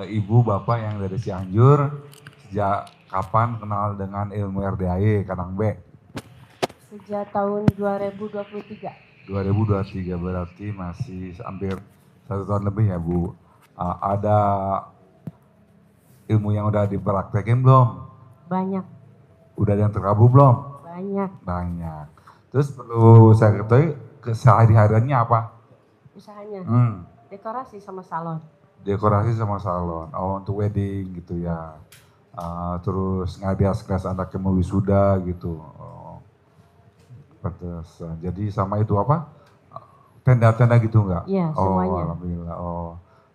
Ibu bapak yang dari Cianjur, sejak kapan kenal dengan ilmu RDAE Kadang B? Sejak tahun 2023. 2023 berarti masih hampir 1 tahun lebih ya Bu. Ada ilmu yang udah dipraktekin belum? Banyak, Udah ada yang terkabul belum? banyak. Banyak. Terus perlu saya ketahui kesehari-hariannya apa? Usahanya Hmm, dekorasi sama salon. dekorasi sama salon. Oh, untuk wedding gitu ya. Terus ngadias anaknya mau wisuda gitu. Oh, pantesan. Jadi sama itu apa? Tenda-tenda gitu enggak? Iya, Oh, semuanya. alhamdulillah. Oh,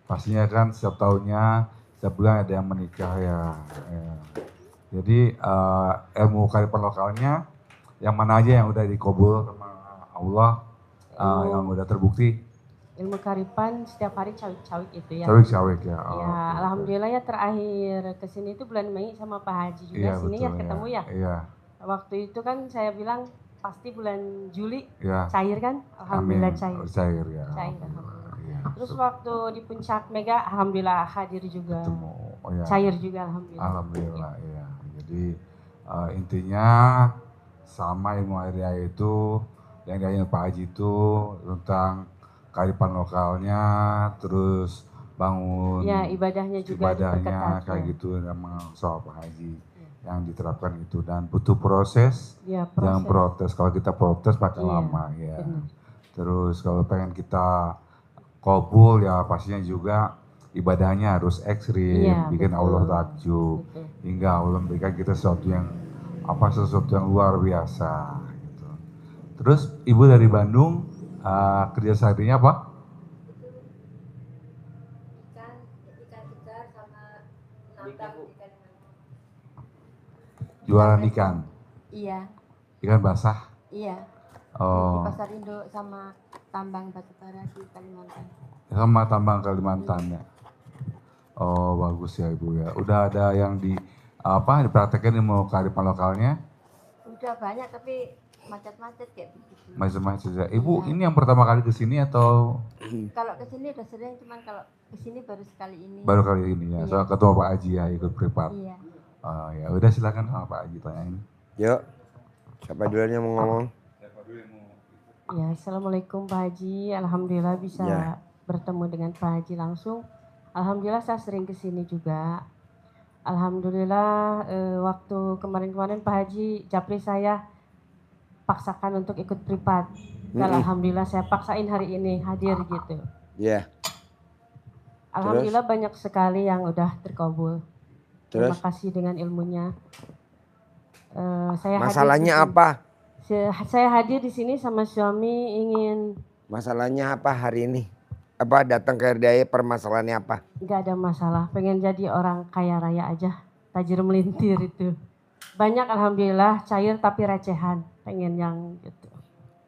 pastinya kan setiap tahunnya, setiap bulan ada yang menikah ya. Ya. Jadi ilmu kearifan lokalnya yang mana aja yang udah dikabul sama Allah, yang Ilmu udah terbukti? ilmu karipan setiap hari cawik-cawik itu ya. Cawik-cawik ya. Oh, Ya, oke, oke. alhamdulillah ya terakhir ke sini itu bulan Mei sama Pak Haji juga Iya sini ya betul ya. ketemu ya. Iya, Waktu itu kan saya bilang pasti bulan Juli iya. cair kan? Alhamdulillah Amin. cair. Oh, cair ya. Cair Alhamdulillah. alhamdulillah. Iya. Terus waktu di puncak Mega alhamdulillah hadir juga. Ketemu. Oh ya. Cair juga alhamdulillah. Ya. Alhamdulillah ya. Jadi intinya sama ilmu area itu yang diajarin Pak Haji itu tentang kearifan lokalnya, terus Ya, bangun ibadahnya juga diperketat ibadahnya kayak ya. gitu memang soal Pak Haji Ya, yang diterapkan itu dan butuh proses, ya jangan proses. protes. Kalau kita protes makin Iya, lama ya. benar. Terus kalau pengen kita kabul ya pastinya juga ibadahnya harus ekstrim, Iya, bikin Allah betul. takjub Betul. hingga Allah memberikan kita sesuatu yang luar biasa. Gitu. Terus ibu dari Bandung kerja seharinya apa? Ikan segar sama nambang ikan. Jualan ikan, Iya, ikan basah. iya. Di Oh, pasar induk sama tambang batubara di Kalimantan. sama tambang Kalimantan ya. Oh bagus ya ibu ya. Udah ada yang dipraktekin ilmu kearifan lokalnya? Udah banyak tapi macet-macet kayak begitu. Macam-macam ya. Ibu Iya. ini yang pertama kali ke sini atau Kalau ke sini udah sering, cuman kalau ke sini baru sekali ini. baru kali ini ya? Iya. Soal ketemu Pak Haji ya ikut privat. Iya. Oh ya udah silakan sama Pak Haji tanyain. Yuk, siapa duluan yang mau ngomong? Ya, Assalamualaikum Pak Haji. Alhamdulillah bisa Ya. bertemu dengan Pak Haji langsung. Alhamdulillah saya sering ke sini juga. Alhamdulillah waktu kemarin-kemarin Pak Haji japri saya paksakan untuk ikut privat. Dan alhamdulillah saya paksain hari ini hadir gitu. Ya. Alhamdulillah banyak sekali yang udah terkabul. Terima Terus kasih dengan ilmunya. Saya masalahnya hadir di sini. apa? Saya hadir di sini sama suami ingin. Masalahnya apa hari ini? Apa datang ke RDAE permasalahannya apa? Nggak ada masalah, pengen jadi orang kaya raya aja, tajir melintir itu. Banyak alhamdulillah cair tapi recehan, pengen yang gitu.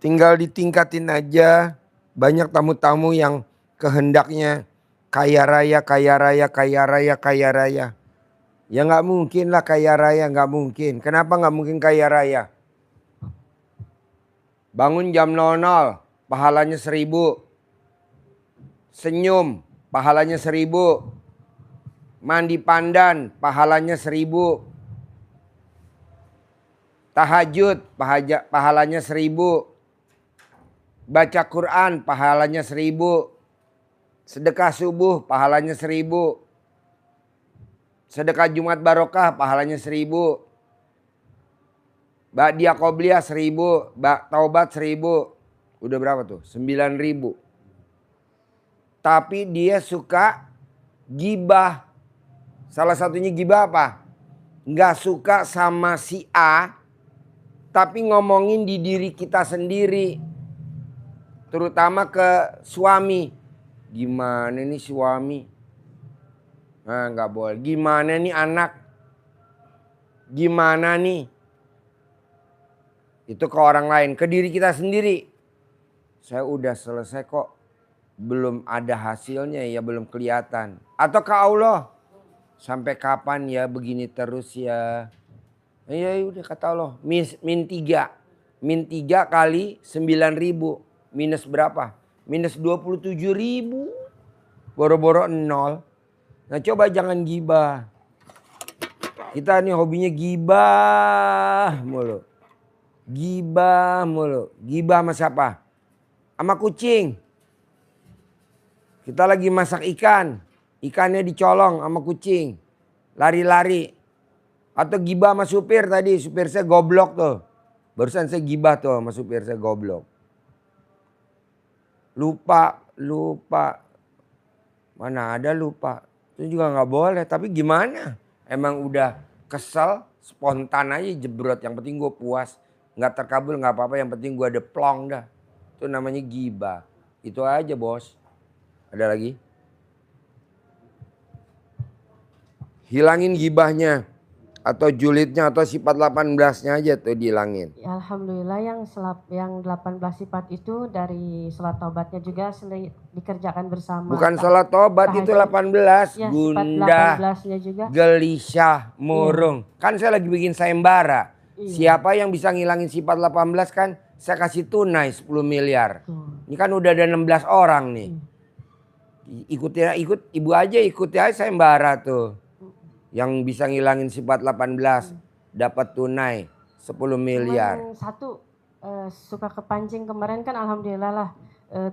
Tinggal ditingkatin aja. Banyak tamu-tamu yang kehendaknya kaya raya, kaya raya, kaya raya, kaya raya. Ya nggak mungkin lah kaya raya, nggak mungkin. Kenapa nggak mungkin kaya raya? Bangun jam 00, pahalanya 1000. Senyum, pahalanya 1000. Mandi pandan, pahalanya 1000. Tahajud, pahalanya 1000. Baca Quran, pahalanya 1000. Sedekah subuh, pahalanya 1000. Sedekah Jumat Barokah, pahalanya 1000. Ba'diyah Qobliyah 1000. Taubat 1000. Udah berapa tuh? 9000. Tapi dia suka gibah. Salah satunya gibah apa? Nggak suka sama si A, tapi ngomongin di diri kita sendiri. Terutama ke suami. Gimana nih suami? Nah, nggak boleh. Gimana nih anak? Gimana nih? Itu ke orang lain. Ke diri kita sendiri. Saya udah selesai kok. Belum ada hasilnya ya, belum kelihatan. Atau ke Allah. Sampai kapan ya begini terus ya? Ya udah kata Allah. Min 3. Min 3 kali 9.000. Minus berapa? Minus 27.000. Boro-boro 0. Nah coba jangan gibah. Kita nih hobinya gibah mulu. Gibah mulu. Gibah sama siapa? Sama kucing. Kita lagi masak ikan. Ikannya dicolong sama kucing. Lari-lari. Atau gibah sama supir tadi. Supir saya goblok tuh. Barusan saya gibah tuh sama supir saya goblok. Lupa. Mana ada lupa. Itu juga gak boleh. Tapi gimana? Emang udah kesel. Spontan aja jebrot. Yang penting gue puas. Gak terkabul gak apa-apa. Yang penting gue ada plong dah. Itu namanya gibah. Itu aja bos. Ada lagi? Hilangin gibahnya. Atau julidnya atau sifat 18-nya aja tuh dihilangin. Ya, alhamdulillah yang 18 sifat itu dari sholat taubatnya juga dikerjakan bersama. Bukan sholat taubat itu 18. Ya, Gundah, 18-nya juga. gelisah, murung. Kan saya lagi bikin sayembara. Siapa yang bisa ngilangin sifat 18 kan saya kasih tunai 10 miliar. Ini kan udah ada 16 orang nih. Ikut ibu aja ikuti aja sayembara tuh. Yang bisa ngilangin sifat 18 dapat tunai 10 miliar. Cuman satu suka kepancing kemarin kan alhamdulillah lah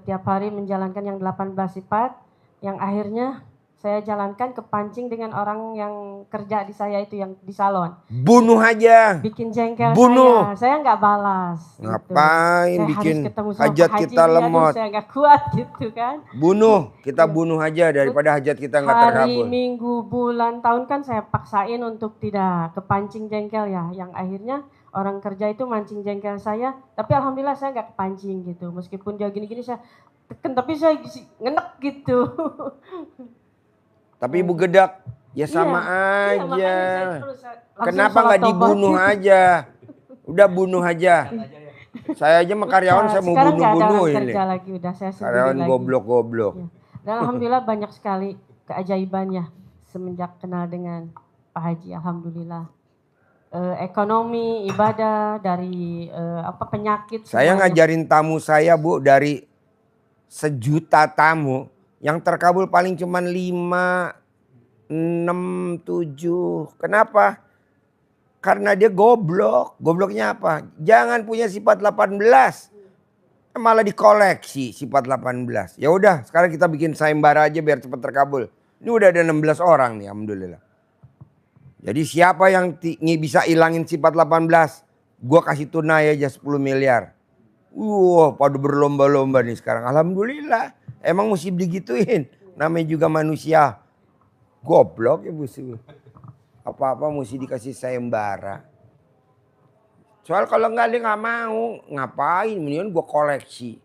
tiap hari menjalankan yang 18 sifat yang akhirnya saya jalankan kepancing dengan orang yang kerja di saya itu yang di salon. Bunuh aja. Bikin jengkel Bunuh. saya nggak balas. Ngapain Saya bikin harus ketemu sama hajat Pak Haji kita nih, lemot. aduh, saya nggak kuat gitu kan. Bunuh, kita bunuh aja daripada hajat kita nggak Hari, terkabul. minggu, bulan, tahun kan saya paksain untuk tidak kepancing jengkel ya. Yang akhirnya orang kerja itu mancing jengkel saya. Tapi alhamdulillah saya nggak kepancing gitu. Meskipun dia gini-gini saya tekan tapi saya ngenek gitu. Tapi ibu gedak, ya sama Iya, aja. makanya saya terus langsung Kenapa sholat nggak taubat dibunuh gitu. aja? Udah bunuh aja. Saya aja sama karyawan saya mau Sekarang nggak ada bunuh-bunuh orang ini. kerja lagi, udah saya sendiri Karyawan lagi. goblok-goblok. Ya. Dan alhamdulillah banyak sekali keajaibannya semenjak kenal dengan Pak Haji, alhamdulillah. Ekonomi, ibadah, dari penyakit. Saya semuanya. ngajarin tamu saya Bu dari 1.000.000 tamu. Yang terkabul paling cuman 5, 6, 7. Kenapa? Karena dia goblok. Gobloknya apa? Jangan punya sifat 18. Malah dikoleksi sifat 18. Ya udah, sekarang kita bikin sayembara aja biar cepat terkabul. Ini udah ada 16 orang nih, alhamdulillah. Jadi siapa yang bisa ilangin sifat 18, gua kasih tunai aja 10 miliar. Pada berlomba-lomba nih sekarang. Alhamdulillah. Emang mesti digituin. Namanya juga manusia. Goblok ya Bu. Apa-apa mesti dikasih sayembara. Soal kalau enggak dia nggak mau. Ngapain? Mendingan gue koleksi.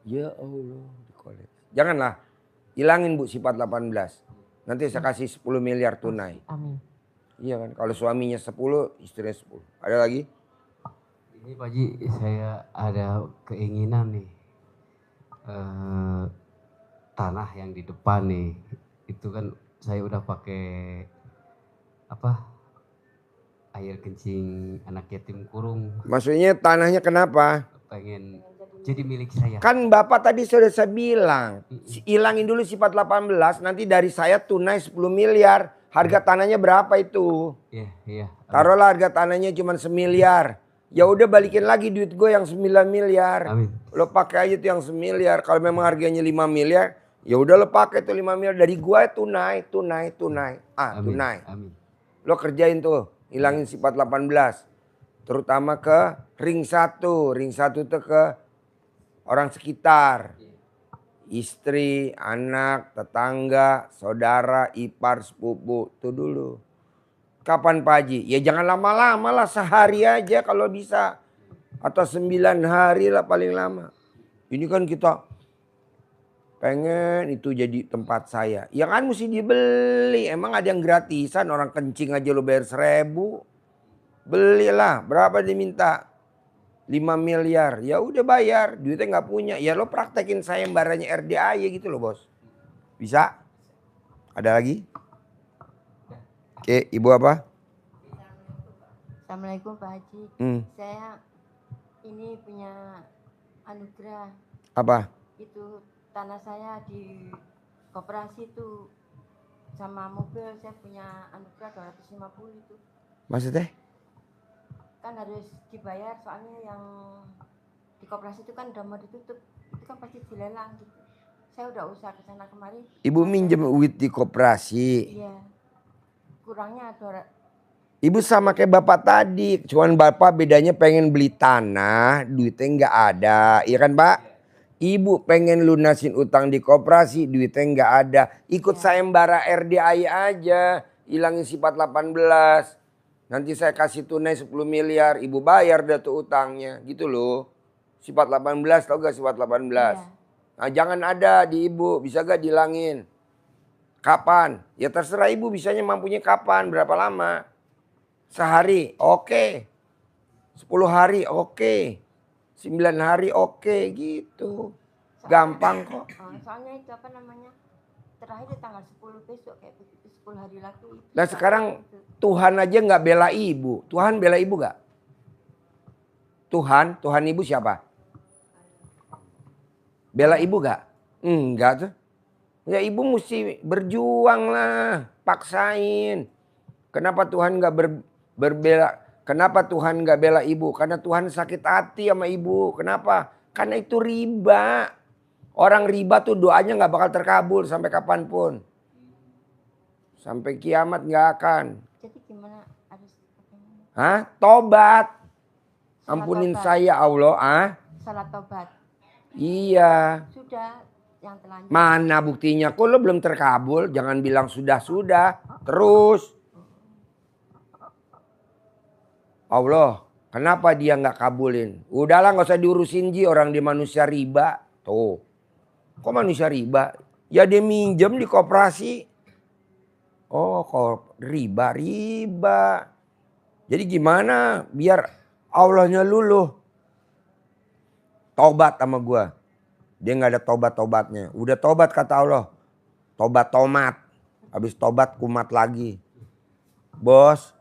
Ya Allah. Dikoleksi. Janganlah. Hilangin Bu sifat 18. Nanti saya kasih 10 miliar tunai. Amin. Iya kan. Kalau suaminya 10, istrinya 10. Ada lagi? Ini Pak Haji, saya ada keinginan nih. Tanah yang di depan nih. Itu kan saya udah pakai air kencing anak yatim kurung. Maksudnya tanahnya kenapa? Pengen jadi milik saya. Kan Bapak tadi sudah saya bilang. Hilangin dulu sifat 18. Nanti dari saya tunai 10 miliar. Harga tanahnya berapa itu? Iya. Taruhlah harga tanahnya cuma 1 miliar. Ya udah balikin lagi duit gue yang 9 miliar. Amin. Lo pakai aja tuh yang 1 miliar. Kalau memang harganya 5 miliar. Ya udah lo pakai tuh 5 miliar. Dari gue tunai. Amin. Tunai. Amin. Lo kerjain tuh. Hilangin sifat 18. Terutama ke ring 1. Ring 1 tuh ke orang sekitar. Istri, anak, tetangga, saudara, ipar, sepupu. Itu dulu. Kapan Pak Haji? Ya jangan lama-lama lah. Sehari aja kalau bisa. Atau 9 hari lah paling lama. Ini kan kita pengen itu jadi tempat saya. Ya kan mesti dibeli. Emang ada yang gratisan. Orang kencing aja lo bayar 1.000. Belilah. Berapa diminta? 5 miliar. Ya udah bayar. Duitnya nggak punya. Ya lo praktekin sayembaranya RDAY gitu loh bos. Bisa? Ada lagi? Oke, Ibu apa? Assalamualaikum Pak Haji. Saya ini punya anugerah. Apa? Itu tanah saya di koperasi itu sama mobil saya punya anugerah 250 itu. Maksudnya? Kan harus dibayar soalnya yang di koperasi itu kan udah mau ditutup. Itu kan pasti dilelang gitu. Saya udah usaha ke sana kemari. Ibu minjem duit di koperasi. Iya. Kurangnya ada. Ibu sama kayak bapak tadi, cuman bapak bedanya pengen beli tanah, duitnya nggak ada, iya kan Pak? Ibu pengen lunasin utang di koperasi, duitnya nggak ada. Ikut sayembara RDI aja, hilangin sifat 18. Nanti saya kasih tunai 10 miliar, ibu bayar dah tuh utangnya, gitu loh. Sifat 18, tau gak sifat 18? Iya. Nah jangan ada di ibu, bisa gak dihilangin? Kapan? Ya terserah ibu bisanya mampunya kapan, berapa lama? Sehari, oke. 10 hari, oke. 9 hari, oke gitu. Gampang kok. Soalnya itu apa namanya, terakhir di tanggal 10 besok kayak begitu, 10 hari lagi. Nah sekarang Tuhan aja nggak bela ibu. Tuhan bela ibu gak? Tuhan ibu siapa? Bela ibu gak? Enggak tuh. Ya ibu mesti berjuang lah, paksain. Kenapa Tuhan nggak berbela? Kenapa Tuhan nggak bela ibu? Karena Tuhan sakit hati sama ibu. Kenapa? Karena itu riba. Orang riba tuh doanya nggak bakal terkabul sampai kapanpun. Sampai kiamat nggak akan. Jadi gimana harus Hah? Tobat. Salat Ampunin tobat. saya Allah. salat tobat? Iya. Sudah yang telanjang. Mana buktinya? Kok lo belum terkabul? Jangan bilang sudah. Terus. Allah, kenapa dia nggak kabulin? Udahlah nggak usah diurusin Ji, orang dia manusia riba. Tuh. Kok manusia riba? Ya dia minjem di koperasi. Oh kok riba. Jadi gimana biar Allahnya luluh? Tobat sama gua. Dia nggak ada tobat-tobatnya. Udah tobat kata Allah. Tobat. Habis tobat kumat lagi. Bos.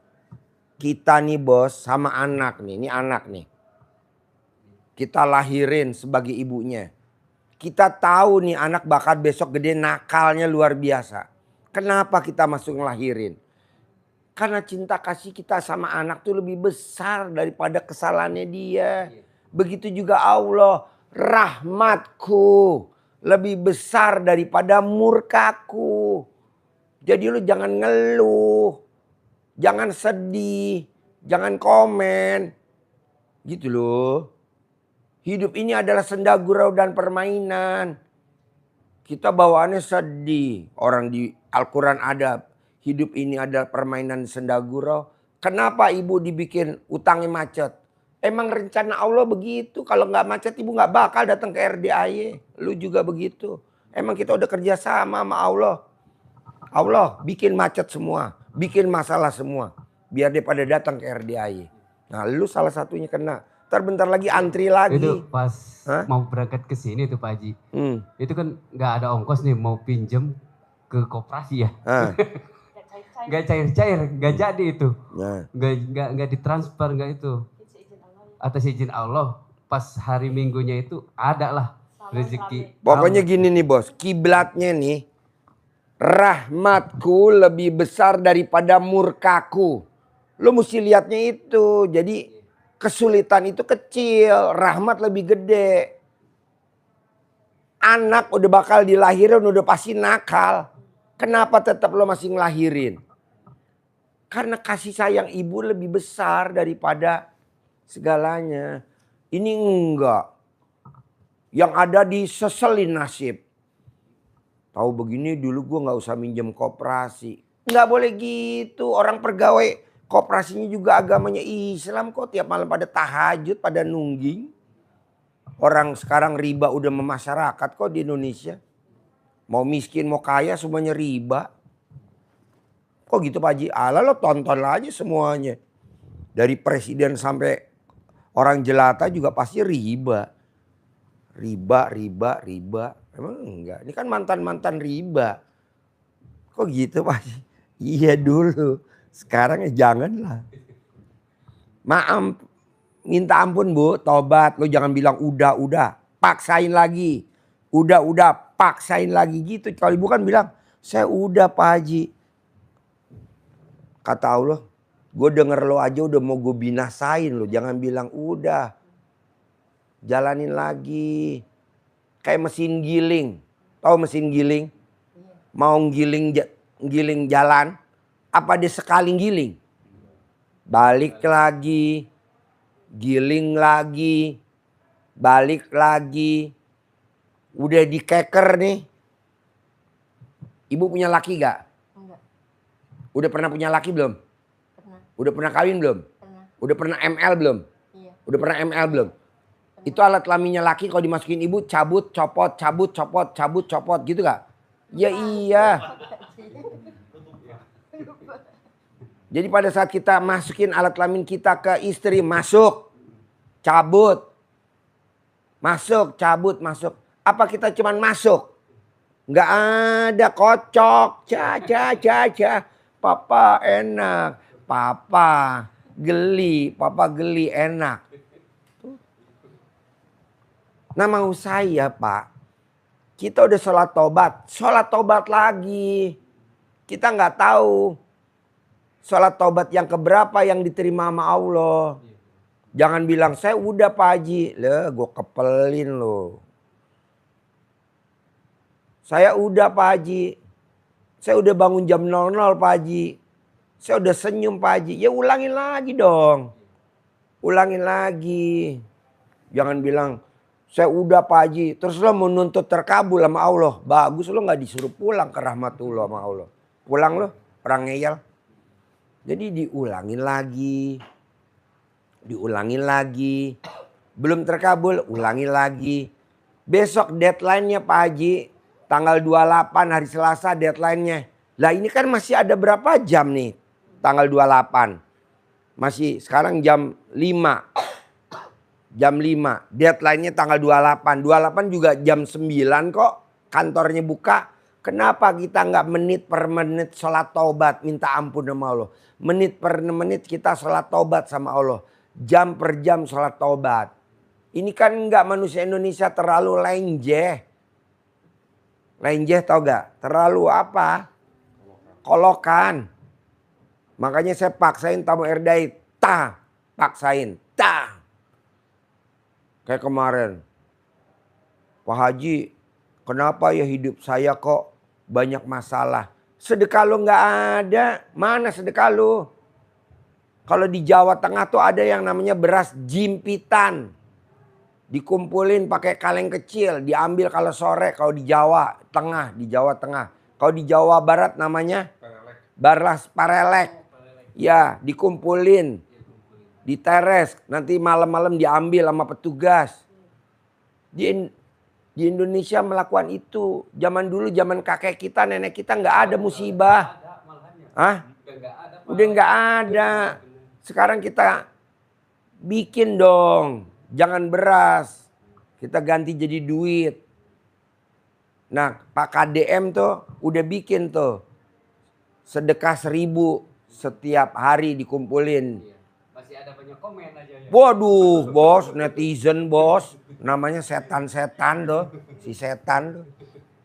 Kita nih bos sama anak nih. Ini anak nih. Kita lahirin sebagai ibunya. Kita tahu nih anak bakal besok gede nakalnya luar biasa. Kenapa kita masuk ngelahirin? Karena cinta kasih kita sama anak tuh lebih besar daripada kesalahannya dia. Begitu juga Allah. Rahmatku lebih besar daripada murkaku. Jadi lu jangan ngeluh. Jangan sedih. Jangan komen. Gitu loh. Hidup ini adalah senda gurau dan permainan. Kita bawaannya sedih. Orang di Al-Quran ada. Hidup ini adalah permainan senda gurau. Kenapa ibu dibikin utangnya macet? Emang rencana Allah begitu. Kalau nggak macet ibu nggak bakal datang ke RDAY. Lu juga begitu. Emang kita udah kerja sama Allah. Allah bikin macet semua. Bikin masalah semua. Biar dia pada datang ke RDAY. Nah lu salah satunya kena. Ntar bentar lagi antri lagi. Itu pas mau berangkat ke sini tuh Pak Haji. Itu kan nggak ada ongkos nih mau pinjem ke koperasi ya. Nggak cair-cair, nggak jadi itu. Nah. Nggak ditransfer, nggak itu. Atas izin Allah, pas hari Minggunya itu ada lah rezeki. Pokoknya gini nih bos, kiblatnya nih. Rahmatku lebih besar daripada murkaku. Lo mesti lihatnya itu. Jadi kesulitan itu kecil, rahmat lebih gede. Anak udah bakal dilahirin udah pasti nakal. Kenapa tetap lo masih ngelahirin? Karena kasih sayang ibu lebih besar daripada segalanya. Ini enggak. Yang ada diseselin nasib. Tahu begini dulu gue nggak usah minjem koperasi. Nggak boleh gitu. Orang pegawai koperasinya juga agamanya Islam kok. Tiap malam pada tahajud, pada nungging. Orang sekarang riba udah memasyarakat kok di Indonesia. Mau miskin mau kaya semuanya riba. Kok gitu Pak Haji? Alah lo tonton aja semuanya. Dari presiden sampai orang jelata juga pasti riba. Riba. Emang enggak. Ini kan mantan-mantan riba. Kok gitu Pak Haji? Iya dulu. Sekarang ya janganlah. Maaf. Minta ampun Bu. Tobat. Lo jangan bilang udah. Paksain lagi. Udah. Paksain lagi gitu. Kalau ibu kan bilang Saya udah Pak Haji. Kata Allah, gue denger lo aja udah mau gue binasain lo. Jangan bilang udah. Jalanin lagi. Kayak mesin giling. Tahu mesin giling? Mau giling jalan. Apa dia sekali giling? Balik lagi. Giling lagi. Balik lagi. Udah dikeker nih. Ibu punya laki gak? Enggak. Udah pernah punya laki belum? Pernah. Udah pernah kawin belum? Pernah. Udah pernah ML belum? Iya. Udah pernah ML belum? Itu alat kelaminnya laki kalau dimasukin ibu cabut, copot, cabut, copot, cabut, copot gitu gak? Ya iya. Jadi pada saat kita masukin alat kelamin kita ke istri, masuk, cabut, masuk, cabut, masuk. Apa kita cuman masuk? Nggak ada kocok, papa enak, papa geli enak. Nah mau saya Pak, kita udah sholat tobat lagi. Kita nggak tahu sholat tobat yang keberapa yang diterima sama Allah. Jangan bilang saya udah Pak Haji, gue kepelin loh. Saya udah Pak Haji. Saya udah bangun jam 00 Pak Haji. Saya udah senyum Pak Haji. Ya ulangin lagi dong. Ulangin lagi. Jangan bilang saya udah Pak Haji. Terus lo menuntut terkabul sama Allah. Bagus lo gak disuruh pulang ke rahmatullah sama Allah. Pulang lo orang ngeyel. Jadi diulangin lagi. Diulangin lagi. Belum terkabul ulangin lagi. Besok deadline-nya Pak Haji. Tanggal 28 hari Selasa deadline-nya. Lah ini kan masih ada berapa jam nih? Tanggal 28. Masih sekarang jam 5. Jam 5. Deadline-nya tanggal 28. 28 juga jam 9 kok. Kantornya buka. Kenapa kita nggak menit per menit sholat taubat. Minta ampun sama Allah. Menit per menit kita sholat taubat sama Allah. Jam per jam sholat taubat. Ini kan nggak manusia Indonesia terlalu lenjeh. Lenjeh tau gak? Terlalu apa? Kolokan. Makanya saya paksain tamu erdai. Paksain. Kayak kemarin. Pak Haji, kenapa ya hidup saya kok banyak masalah? Sedekah lu gak ada. Mana sedekah lu? Kalau di Jawa Tengah tuh ada yang namanya beras jimpitan. Dikumpulin pakai kaleng kecil, diambil kalau sore. Kalau di Jawa Tengah, di Jawa Tengah. Kalau di Jawa Barat namanya beras parelek. Ya, dikumpulin, diteres. Nanti malam-malam diambil sama petugas. Di Indonesia melakukan itu. Zaman dulu, zaman kakek kita, nenek kita nggak ada musibah. Hah? Udah nggak ada. Sekarang kita bikin dong. Jangan beras, kita ganti jadi duit. Nah Pak KDM tuh udah bikin tuh sedekah 1.000 setiap hari dikumpulin. Masih ada banyak komen aja ya. Waduh bos, netizen bos. Namanya setan-setan tuh, si setan tuh.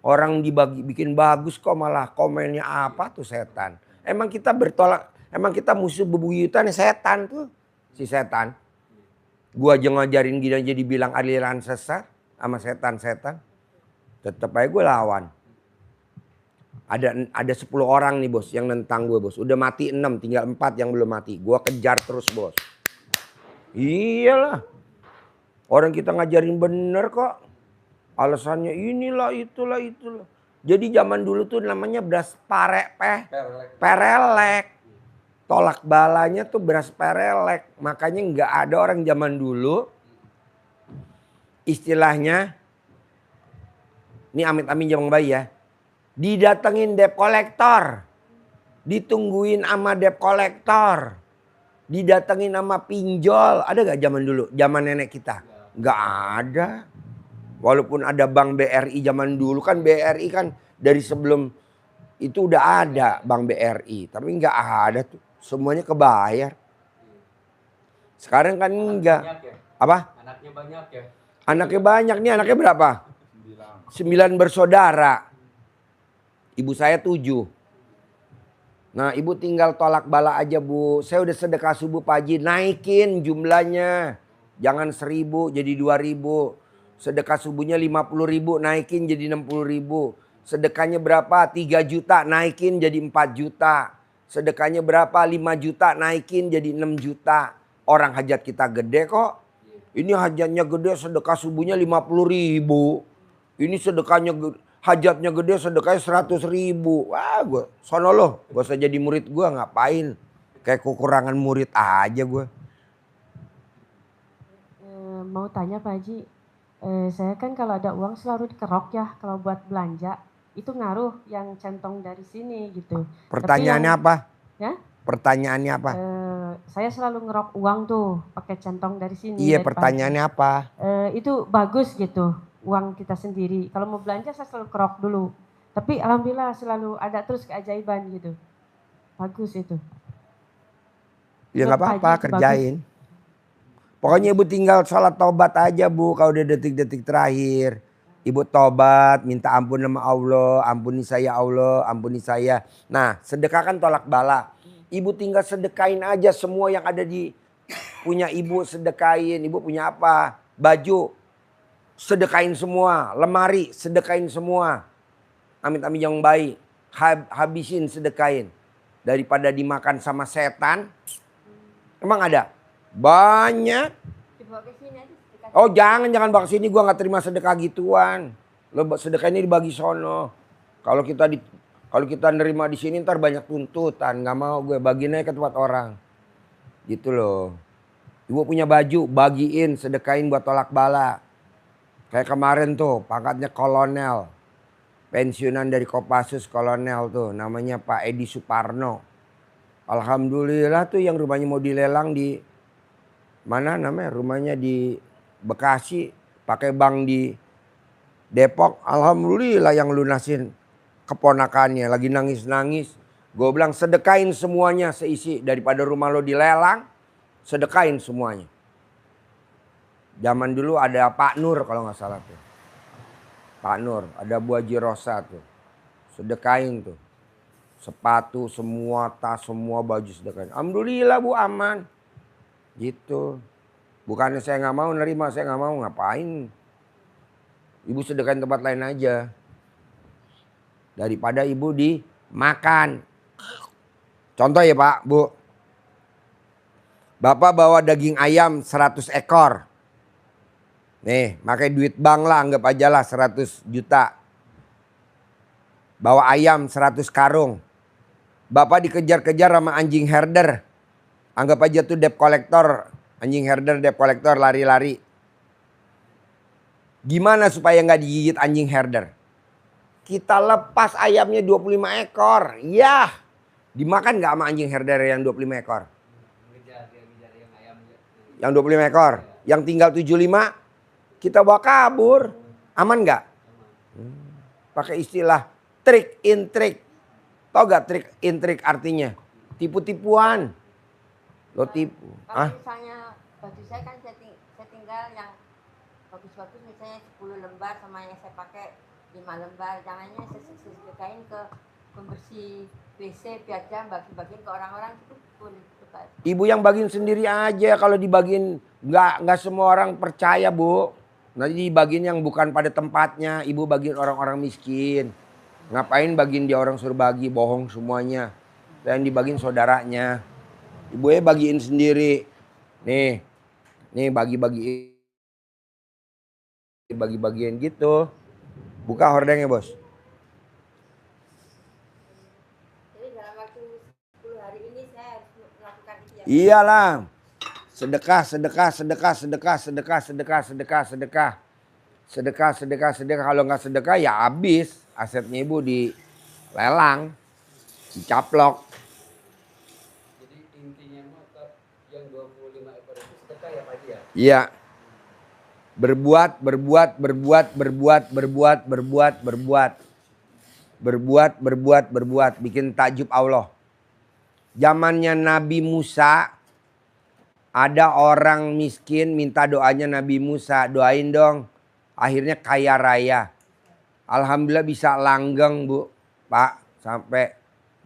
Orang bikin bagus kok malah komennya apa tuh setan. Emang kita bertolak, emang kita musuh bebuyutan setan tuh, si setan. Gua aja ngajarin gini aja dibilang aliran sesat sama setan-setan. Tetep aja gue lawan. Ada 10 orang nih bos yang nentang gue bos. Udah mati 6, tinggal 4 yang belum mati. Gua kejar terus bos. Iyalah. Orang kita ngajarin bener kok. Alasannya inilah itulah. Jadi zaman dulu tuh namanya beras perelek. Tolak balanya tuh beras perelek. Makanya nggak ada orang zaman dulu. Istilahnya. Ini amit-amit jangan bayi ya. Didatengin debt collector. Ditungguin sama debt collector. Didatengin sama pinjol. Ada gak zaman dulu? Zaman nenek kita? Nggak ada. Walaupun ada bank BRI zaman dulu. Kan BRI kan dari sebelum itu udah ada bank BRI. Tapi nggak ada tuh. Semuanya kebayar. Sekarang kan enggak. Ya? Apa? Anaknya banyak ya? Anaknya banyak nih. Anaknya berapa? 9 bersaudara. Ibu saya 7. Nah ibu tinggal tolak bala aja bu. Saya udah sedekah subuh Pak Haji. Naikin jumlahnya. Jangan 1.000 jadi 2.000. Sedekah subuhnya 50.000 naikin jadi 60.000. Sedekahnya berapa? 3 juta naikin jadi 4 juta. Sedekahnya berapa? 5 juta naikin jadi 6 juta. Orang hajat kita gede kok. Ini hajatnya gede sedekah subuhnya 50.000. Ini sedekahnya hajatnya gede sedekahnya 100.000. Wah gue sono loh. Gak usah jadi murid gue ngapain. Kayak kekurangan murid aja gue. Mau tanya Pak Haji. Saya kan kalau ada uang selalu dikerok ya. Kalau buat belanja. Itu ngaruh yang centong dari sini gitu. Pertanyaannya apa? Ya? Pertanyaannya apa? Saya selalu ngerok uang tuh pakai centong dari sini. Iya pertanyaannya apa? Itu bagus gitu uang kita sendiri. Kalau mau belanja saya selalu kerok dulu. Tapi alhamdulillah selalu ada terus keajaiban gitu. Bagus itu. Ya nggak apa-apa kerjain. Pokoknya ibu tinggal sholat taubat aja bu. Kalau udah detik-detik terakhir. Ibu tobat, minta ampun sama Allah, ampuni saya Allah, ampuni saya. Nah sedekah kan tolak bala. Ibu tinggal sedekain aja semua yang ada di punya ibu sedekain. Ibu punya apa? Baju, sedekain semua. Lemari, sedekain semua. Amit-amit yang baik, habisin sedekain. Daripada dimakan sama setan. Emang ada? Banyak. Oh jangan bawa ke sini, gue nggak terima sedekah gituan. Lo sedekah ini dibagi sono. Kalau kita nerima di sini ntar banyak tuntutan, nggak mau gue bagiin aja ke tempat orang. Gitu loh. Ibu punya baju, bagiin, sedekain buat tolak bala. Kayak kemarin tuh pangkatnya kolonel, pensiunan dari Kopassus kolonel tuh, namanya Pak Edi Suparno. Alhamdulillah tuh yang rumahnya mau dilelang di mana namanya rumahnya di Bekasi, pakai bank di Depok. Alhamdulillah yang lunasin keponakannya lagi nangis-nangis. Gue bilang sedekain semuanya seisi daripada rumah lo dilelang, sedekain semuanya. Zaman dulu ada Pak Nur kalau nggak salah tuh. Pak Nur, ada Bu Haji Rosa tuh. Sedekain tuh. Sepatu, semua tas, semua baju sedekain. Alhamdulillah bu aman. Gitu. Bukannya saya nggak mau nerima, saya nggak mau ngapain. Ibu sedekain tempat lain aja. Daripada ibu dimakan. Contoh ya Pak, Bu. Bapak bawa daging ayam 100 ekor. Nih, pakai duit bank lah, anggap aja lah 100 juta. Bawa ayam 100 karung. Bapak dikejar-kejar sama anjing herder. Anggap aja tuh debt collector. Anjing herder, debt collector, lari-lari. Gimana supaya nggak digigit anjing herder? Kita lepas ayamnya 25 ekor. Yah, dimakan nggak sama anjing herder yang 25 ekor? Yang 25 ekor. Yang tinggal 75, kita bawa kabur. Aman nggak? Pakai istilah trik in trik. Tahu gak trik in trik artinya? Tipu-tipuan. Lo tipu. Kalau misalnya baju saya kan saya tinggal yang bagus-bagus misalnya 10 lembar sama yang saya pakai 5 lembar. Jangannya saya sedekain ke pembersih WC biar jangan bagi-bagiin ke orang-orang itu boleh. Ibu yang bagiin sendiri aja. Kalau dibagiin nggak semua orang percaya bu. Nanti dibagiin yang bukan pada tempatnya. Ibu bagiin orang-orang miskin. Ngapain bagiin dia orang suruh bagi, bohong semuanya. Yang dibagiin saudaranya. Ibu bagiin sendiri. Nih bagi-bagiin gitu. Buka hordengnya bos. Jadi dalam waktu 10 hari ini saya harus melakukan itu ya? Iyalah. Sedekah. Kalau nggak sedekah ya habis. Asetnya ibu dilelang. Dicaplok. Jadi intinya yang 25 ekor itu sedekah ya Pak ya? Iya. Berbuat. Bikin takjub Allah. Zamannya Nabi Musa. Ada orang miskin minta doanya Nabi Musa. Doain dong. Akhirnya kaya raya. Alhamdulillah bisa langgeng bu. Pak, sampai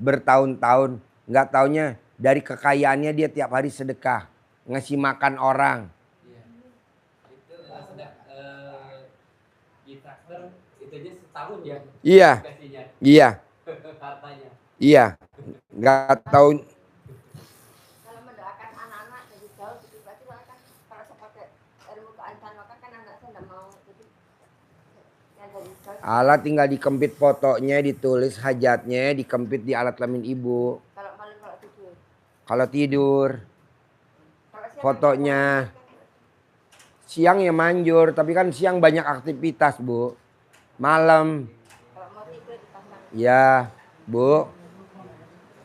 bertahun-tahun. Nggak taunya dari kekayaannya dia tiap hari sedekah. Ngasih makan orang. Iya. Itu sudah di transfer itu aja setahun ya. Iya. Dikasihnya. Iya. Hartanya. Iya. Nggak tahu. Kalau mendoakan anak-anak dari jauh gitu berarti kan kalau saya pakai ilmu keantarokan kan anak saya nggak mau jadi yang dari jauh. Allah tinggal dikempit fotonya, ditulis hajatnya, dikempit di alat kelamin ibu. Kalau malam kalau tidur. Kalau tidur, Kalau siang fotonya. Siang ya manjur, tapi kan siang banyak aktivitas, Bu. Malam, kalau mau tidur dipasang. ya, Bu.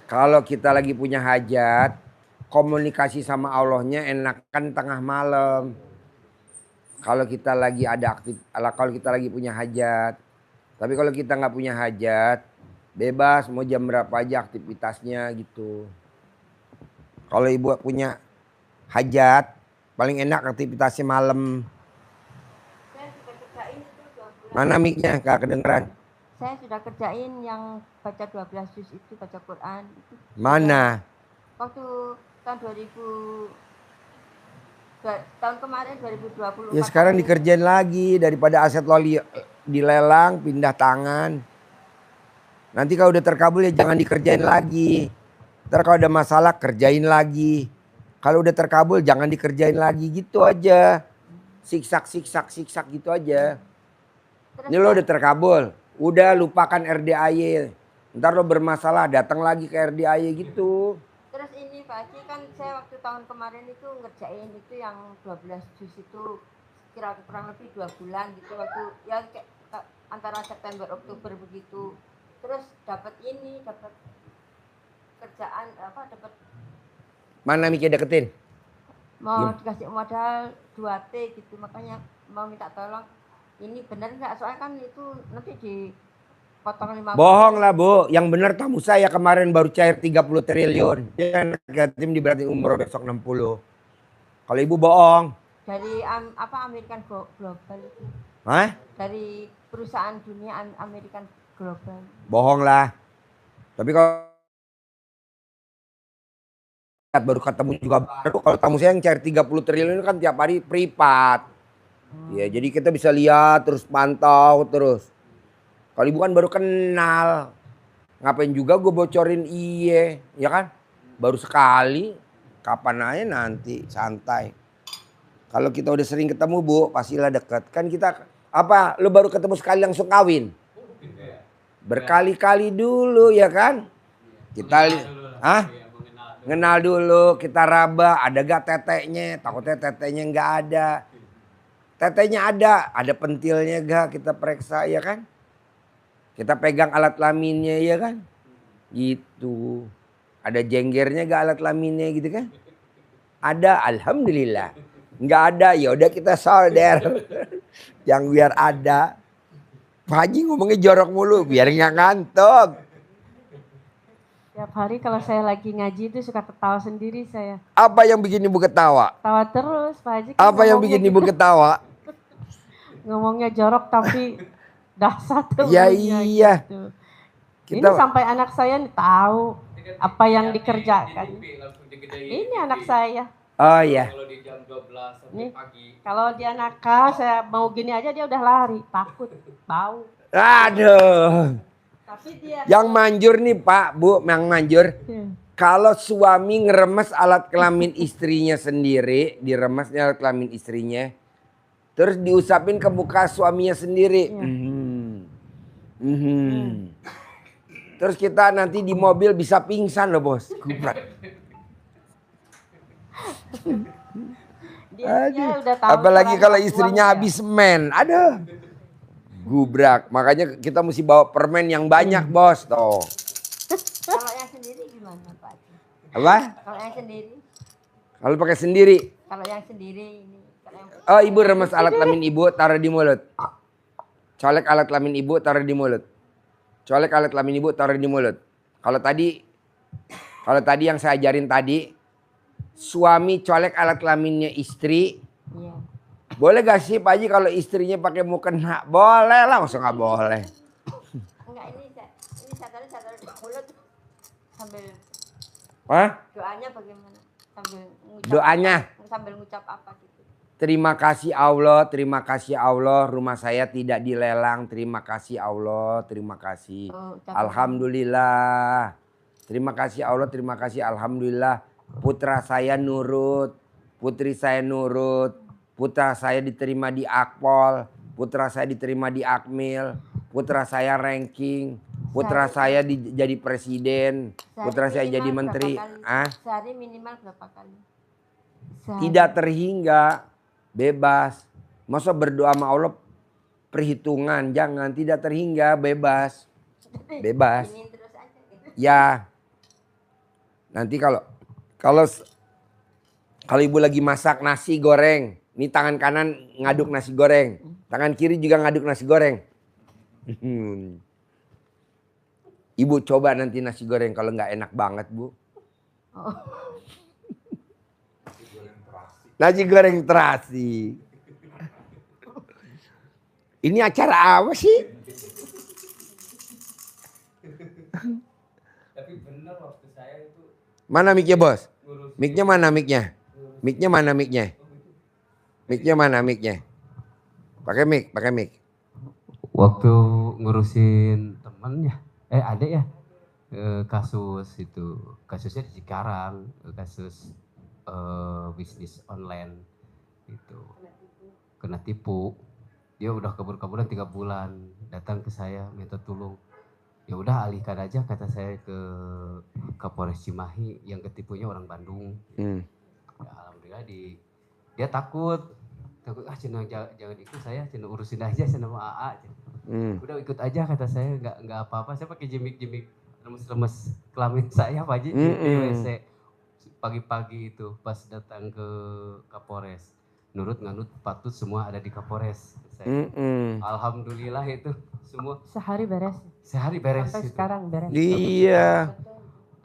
Kalau kita lagi punya hajat, komunikasi sama Allahnya enakan tengah malam. Kalau kita lagi ada kalau kita lagi punya hajat. Tapi kalau kita nggak punya hajat, bebas mau jam berapa aja aktivitasnya gitu. Kalau ibu punya hajat, paling enak aktivitasnya malam. Saya sudah kerjain itu 2 bulan. Mana mic-nya? Nggak kedengeran. Saya sudah kerjain yang baca 12 juz itu, baca Quran itu. Mana? Waktu tahun 2000 tahun kemarin 2020. Ya sekarang dikerjain lagi daripada aset lo dilelang, pindah tangan. Nanti kalau udah terkabul ya jangan dikerjain lagi. Ntar kalau ada masalah kerjain lagi. Kalau udah terkabul jangan dikerjain lagi, gitu aja. Siksak gitu aja. Terus Ini lo udah terkabul, udah lupakan RDAY. Ntar lo bermasalah datang lagi ke RDAY gitu. Terus ini Pak Haji, kan saya waktu tahun kemarin itu ngerjain itu yang 12 juz itu kurang lebih 2 bulan gitu, waktu ya kayak antara September Oktober begitu. Terus dapat kerjaan dapat Mana Miki deketin? mau dikasih modal 2T gitu, makanya mau minta tolong ini benar nggak, soalnya kan itu nanti dipotong 50. Bohong lah Bu, yang benar tamu saya kemarin baru cair 30 triliun. Ya tim diberatin umroh besok 60. Kalau ibu bohong. Dari American Global itu. Hah? Dari perusahaan dunia American Global. Bohong lah. Tapi kalau baru ketemu juga baru, kalau tamu saya yang cair 30 triliun kan tiap hari privat. Ya, jadi kita bisa lihat terus, pantau terus. Kalau ibu kan baru kenal, ngapain juga gue bocorin iye, ya kan? Baru sekali, kapan aja nanti, santai. Kalau kita udah sering ketemu Bu, pastilah deket. Kan kita, apa, lu baru ketemu sekali langsung kawin? Berkali-kali dulu ya kan? Kita, ngenal dulu, kita raba, ada gak teteknya? Takutnya teteknya nggak ada. Tetenya ada pentilnya gak, kita periksa ya kan? Kita pegang alat kelaminnya ya kan? Gitu. Ada jenggernya gak alat kelaminnya gitu kan? Ada, alhamdulillah. Nggak ada, ya udah kita solder. Yang biar ada. Pak Haji ngomongnya jorok mulu, biar nggak ngantuk. Tiap hari kalau saya lagi ngaji itu suka ketawa sendiri saya. Apa yang bikin ibu ketawa? Ketawa terus Pak Haji. Apa yang bikin ibu ketawa? Ngomongnya jorok tapi dasar tuh. Ya iya. Gitu. Kita... Ini sampai anak saya nih tahu apa yang dikerjakan. Ini anak saya. Oh iya. Kalau di jam 12 sampai Nih, pagi. kalau dia nakal, saya mau gini aja dia udah lari, takut, bau. Aduh. Tapi dia Yang manjur nih Pak, Bu, yang manjur. Kalau suami ngeremes alat kelamin istrinya sendiri, diremesnya alat kelamin istrinya, terus diusapin ke muka suaminya sendiri. Terus kita nanti di mobil bisa pingsan loh Bos. dia udah tahu. Apalagi kalau istrinya habis men, aduh. Gubrak, makanya kita mesti bawa permen yang banyak Bos toh. Kalau yang sendiri gimana Pak Haji? Apa? Kalau yang sendiri? Kalau pakai sendiri. Kalau yang sendiri ini. Oh ibu remes alat kelamin ibu taruh di mulut. Colek alat kelamin ibu taruh di mulut. Colek alat kelamin ibu taruh di mulut. Kalau tadi yang saya ajarin tadi, suami colek alat kelaminnya istri. Iya. Boleh gak sih Pak Haji kalau istrinya pakai mukena? Boleh lah, masa gak boleh. Enggak, ini saya sambil Hah? doanya bagaimana? Sambil ngucap apa gitu. Terima kasih Allah, rumah saya tidak dilelang. Terima kasih Allah, terima kasih. Alhamdulillah. Terima kasih Allah, terima kasih alhamdulillah. Putra saya nurut, putri saya nurut. Putra saya diterima di Akpol, putra saya diterima di Akmil, putra saya ranking, putra saya jadi presiden, putra saya jadi menteri. Sehari minimal berapa kali? Tidak terhingga, bebas. Masa berdoa sama Allah perhitungan, jangan, tidak terhingga, bebas. Bebas. Ya. Nanti kalau ibu lagi masak nasi goreng, ini tangan kanan ngaduk nasi goreng, tangan kiri juga ngaduk nasi goreng. Ibu coba nanti nasi goreng kalau nggak enak banget, Bu. Nasi goreng terasi. Ini acara apa sih? Tapi benar waktu saya itu. Mana mic-nya, Bos? Mic-nya mana mic-nya? Mic-nya mana mic-nya? Mic-nya mana mic-nya? Pakai mic. Waktu ngurusin temennya, ada ya kasusnya di Cikarang, kasus bisnis online itu kena tipu. Dia udah kabur-kaburan 3 bulan, datang ke saya minta tolong. Ya udah alihkan aja kata saya ke Kapolres Cimahi, yang ketipunya orang Bandung. Ya, alhamdulillah dia takut cina jangan ikut saya, cina urusin aja cina sama AA. Udah ikut aja kata saya, nggak apa-apa. Saya pakai jimik lemes kelamin saya Pak Haji di WC pagi-pagi itu pas datang ke Kapolres. Nganut patut semua ada di Kapolres. Alhamdulillah itu semua Sehari beres. itu. Sampai sekarang beres. Iya.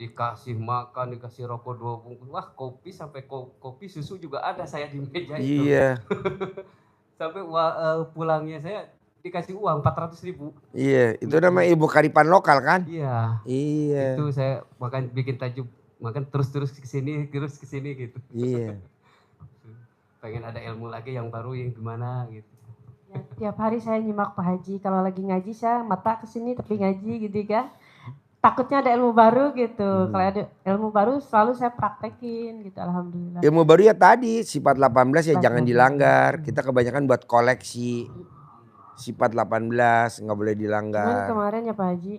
Dikasih makan, dikasih rokok 2 bungkus. Wah, kopi sampai kopi susu juga ada saya di meja itu. Iya. Sampai pulangnya saya dikasih uang 400.000. Iya, itu nama ibu karipan lokal kan? Iya. Iya. Itu saya bikin tajuk makan terus ke sini gitu. Iya. Pengen ada ilmu lagi yang baru yang gimana gitu. Ya, tiap hari saya nyimak Pak Haji. Kalau lagi ngaji saya mata ke sini tapi ngaji gitu kan. Takutnya ada ilmu baru gitu. Kalau ada ilmu baru selalu saya praktekin gitu, alhamdulillah. Ilmu baru ya tadi, sifat 18 ya jangan dilanggar. Kita kebanyakan buat koleksi. Sifat 18 nggak boleh dilanggar. Kemarin ya Pak Haji,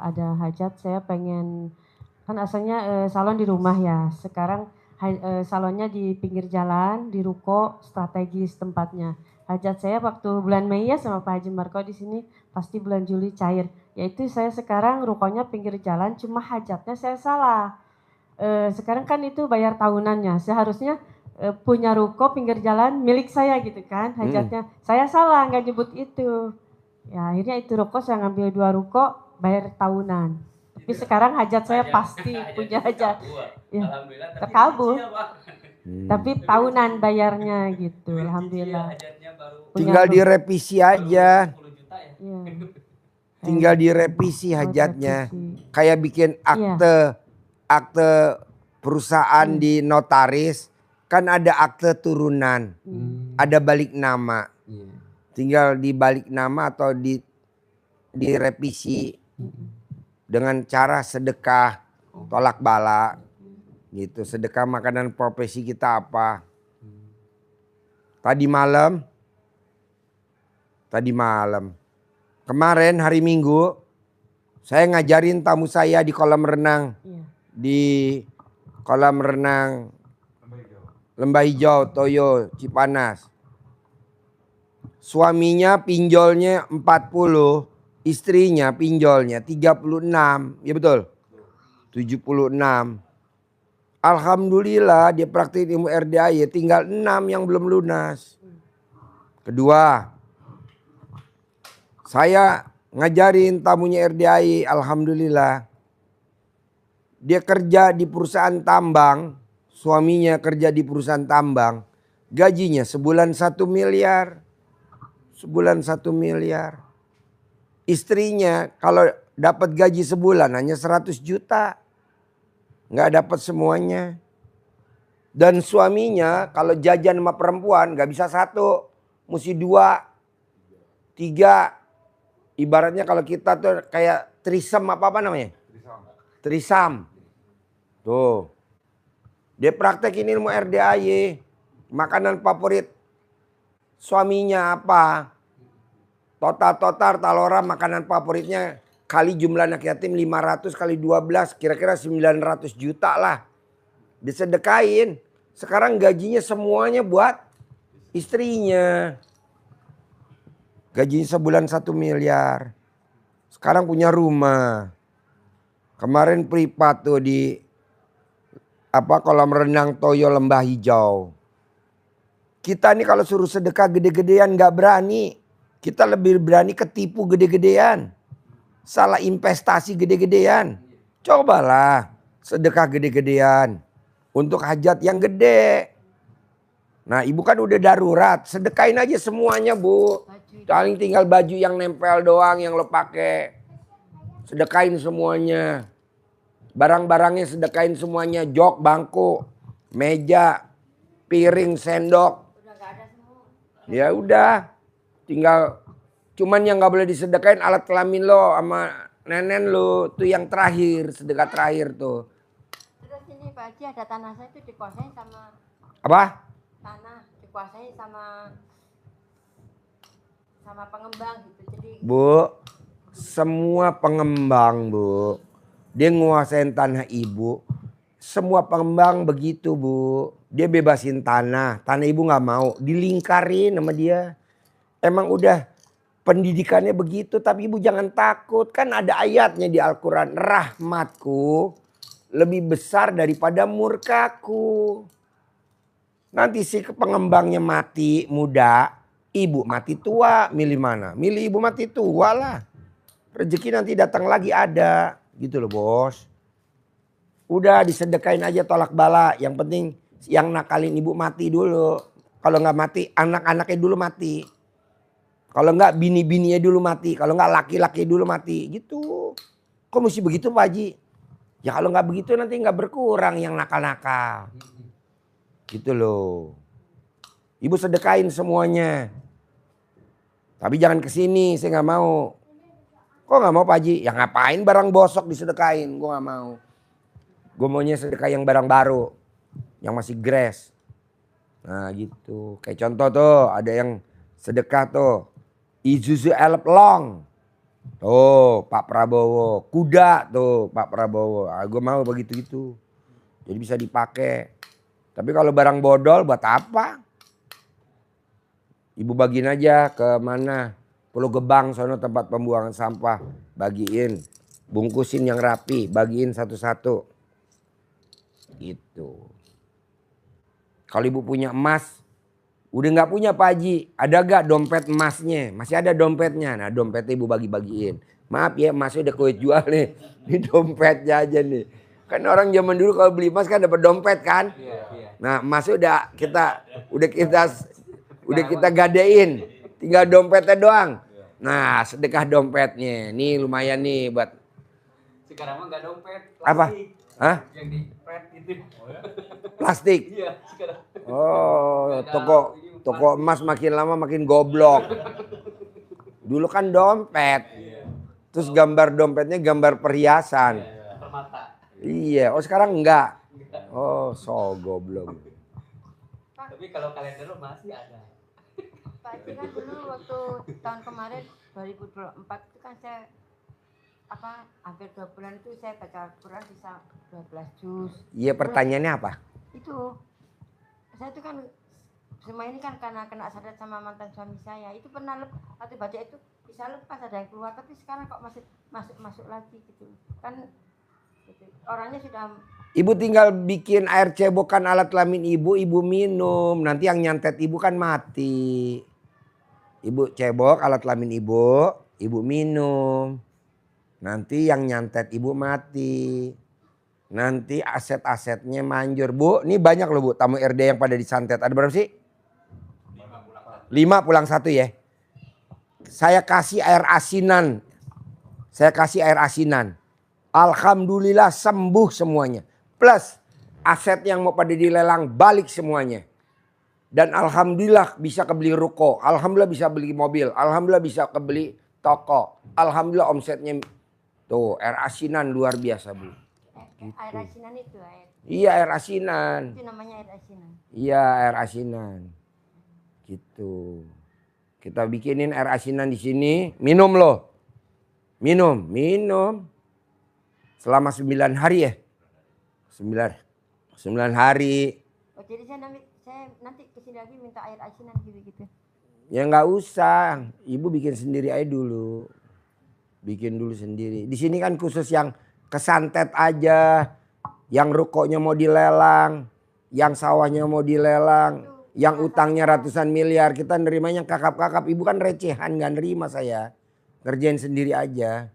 ada hajat saya pengen, kan asalnya salon di rumah ya. Sekarang salonnya di pinggir jalan, di ruko strategis tempatnya. Hajat saya waktu bulan Mei ya sama Pak Haji Marko di sini, pasti bulan Juli cair. Yaitu saya sekarang rukonya pinggir jalan, cuma hajatnya saya salah. Sekarang kan itu bayar tahunannya, seharusnya punya ruko pinggir jalan milik saya gitu kan, hajatnya. Saya salah nggak nyebut itu. Ya akhirnya itu ruko saya ngambil 2 ruko, bayar tahunan. Tapi sekarang hajat saya pasti punya hajat. Ya, terkabul. Tapi tahunan bayarnya gitu, alhamdulillah. Tinggal direvisi aja. Iya. Tinggal direvisi hajatnya. Kayak bikin akte perusahaan di notaris. Kan ada akte turunan. Ada balik nama. Tinggal dibalik nama atau direvisi. Dengan cara sedekah. Tolak bala. Gitu. Sedekah makanan profesi kita apa. Tadi malam. Kemarin hari Minggu, saya ngajarin tamu saya di kolam renang. Di kolam renang Lembah Hijau, Toyo, Cipanas. Suaminya pinjolnya 40, istrinya pinjolnya 36. Ya betul? 76. Alhamdulillah dia praktik ilmu RDAY, tinggal 6 yang belum lunas. Kedua, saya ngajarin tamunya RDAY, alhamdulillah. Dia kerja di perusahaan tambang, suaminya kerja di perusahaan tambang. Gajinya sebulan 1 miliar. Sebulan 1 miliar. Istrinya kalau dapat gaji sebulan hanya 100 juta. Nggak dapat semuanya. Dan suaminya kalau jajan sama perempuan nggak bisa satu, mesti 2, 3. Ibaratnya kalau kita tuh kayak trisam apa namanya? Trisam. Tuh. Dia praktekin ilmu RDAY. Makanan favorit suaminya apa? Total talora makanan favoritnya kali jumlah anak yatim 500 kali 12 kira-kira 900 juta lah. Disedekain. Sekarang gajinya semuanya buat istrinya. Gajinya sebulan 1 miliar. Sekarang punya rumah. Kemarin privat tuh di kolam renang Toyo Lembah Hijau. Kita nih kalau suruh sedekah gede-gedean gak berani. Kita lebih berani ketipu gede-gedean. Salah investasi gede-gedean. Cobalah sedekah gede-gedean. Untuk hajat yang gede. Nah ibu kan udah darurat. Sedekain aja semuanya bu. Paling tinggal baju yang nempel doang yang lo pakai. Sedekain semuanya. Barang-barangnya sedekain semuanya. Jok, bangku, meja, piring, sendok. Ya udah. Tinggal cuman yang gak boleh disedekain alat kelamin lo sama nenen lo. Itu yang terakhir. Sedekah terakhir tuh. Terus ini Pak Haji ada tanah saya itu dikuasai sama Apa? tanah dikuasai sama pengembang gitu. Jadi Bu, semua pengembang bu, dia nguasain tanah ibu. Semua pengembang begitu bu, dia bebasin tanah ibu nggak mau, dilingkarin sama dia. Emang udah pendidikannya begitu, tapi ibu jangan takut. Kan ada ayatnya di Al-Quran, rahmatku lebih besar daripada murkaku. Nanti si pengembangnya mati muda, ibu mati tua, milih mana? Milih ibu mati tua lah. Rezeki nanti datang lagi ada. Gitu loh bos. Udah disedekain aja tolak bala. Yang penting yang nakalin ibu mati dulu. Kalau nggak mati anak-anaknya dulu mati. Kalau nggak bini-bininya dulu mati. Kalau nggak laki-laki dulu mati. Gitu. Kok mesti begitu Pak Haji? Ya kalau nggak begitu nanti nggak berkurang yang nakal-nakal. Gitu loh. Ibu sedekain semuanya. Tapi jangan kesini, saya nggak mau. Kok nggak mau Pak Haji? Ya ngapain barang bosok disedekain? Gue nggak mau. Gue maunya sedekah yang barang baru. Yang masih grass. Nah gitu. Kayak contoh tuh ada yang sedekah tuh. Isuzu Elf Long. Tuh Pak Prabowo. Kuda tuh Pak Prabowo. Gue mau begitu gitu. Jadi bisa dipakai. Tapi kalau barang bodol buat apa? Ibu bagiin aja ke mana? Pulau Gebang sono tempat pembuangan sampah. Bagiin. Bungkusin yang rapi. Bagiin satu-satu. Gitu. Kalau ibu punya emas. Udah gak punya Pak Haji. Ada gak dompet emasnya? Masih ada dompetnya. Nah dompetnya ibu bagi-bagiin. Maaf ya emasnya udah kue jual nih. Ini dompetnya aja nih. Kan orang zaman dulu kalau beli emas kan dapat dompet kan. Nah emasnya udah kita gadein. Tinggal dompetnya doang. Nah sedekah dompetnya. Nih lumayan nih buat. Sekarang mah nggak dompet. Plastik. Apa? Hah? Yang di pret itu. Plastik. Iya sekarang. Oh toko emas makin lama makin goblok. Dulu kan dompet. Terus gambar dompetnya gambar perhiasan. Permata. Iya. Oh sekarang enggak. Oh so goblok. Tapi kalau kalender lo masih ada. Pak Haji kan dulu waktu tahun kemarin 2024 itu kan saya hampir 2 bulan itu saya baca Al-Quran bisa 12 juz. Iya pertanyaannya apa? Itu saya itu kan semua ini kan karena kena sadat sama mantan suami saya. Itu pernah waktu baca itu bisa lepas ada yang keluar, tapi sekarang kok masih masuk lagi gitu. Kan gitu. Orangnya sudah. Ibu tinggal bikin air cebokan alat kelamin ibu minum. Nanti yang nyantet ibu kan mati. Ibu cebok alat kelamin ibu minum. Nanti yang nyantet ibu mati. Nanti aset-asetnya manjur. Bu, ini banyak loh bu tamu RD yang pada disantet. Ada berapa sih? 5 pulang 1 ya. Saya kasih air asinan. Alhamdulillah sembuh semuanya. plus aset yang mau pada dilelang balik semuanya. Dan alhamdulillah bisa kebeli ruko, alhamdulillah bisa beli mobil, alhamdulillah bisa kebeli toko, alhamdulillah omsetnya tuh air asinan luar biasa Bu. Air asinan itu air. Iya air asinan. Itu namanya air asinan. Iya air asinan. Gitu. Kita bikinin air asinan di sini, minum loh. Minum. Selama 9 hari ya. 9 hari. Oh jadi saya nanti kesini lagi minta air asinan gitu. Ya nggak usah, ibu bikin sendiri aja dulu. Bikin dulu sendiri. Di sini kan khusus yang kesantet aja. Yang rukonya mau dilelang. Yang sawahnya mau dilelang. Yang utangnya ratusan miliar. Kita nerimanya kakap-kakap. Ibu kan recehan gak nerima saya. Kerjain sendiri aja.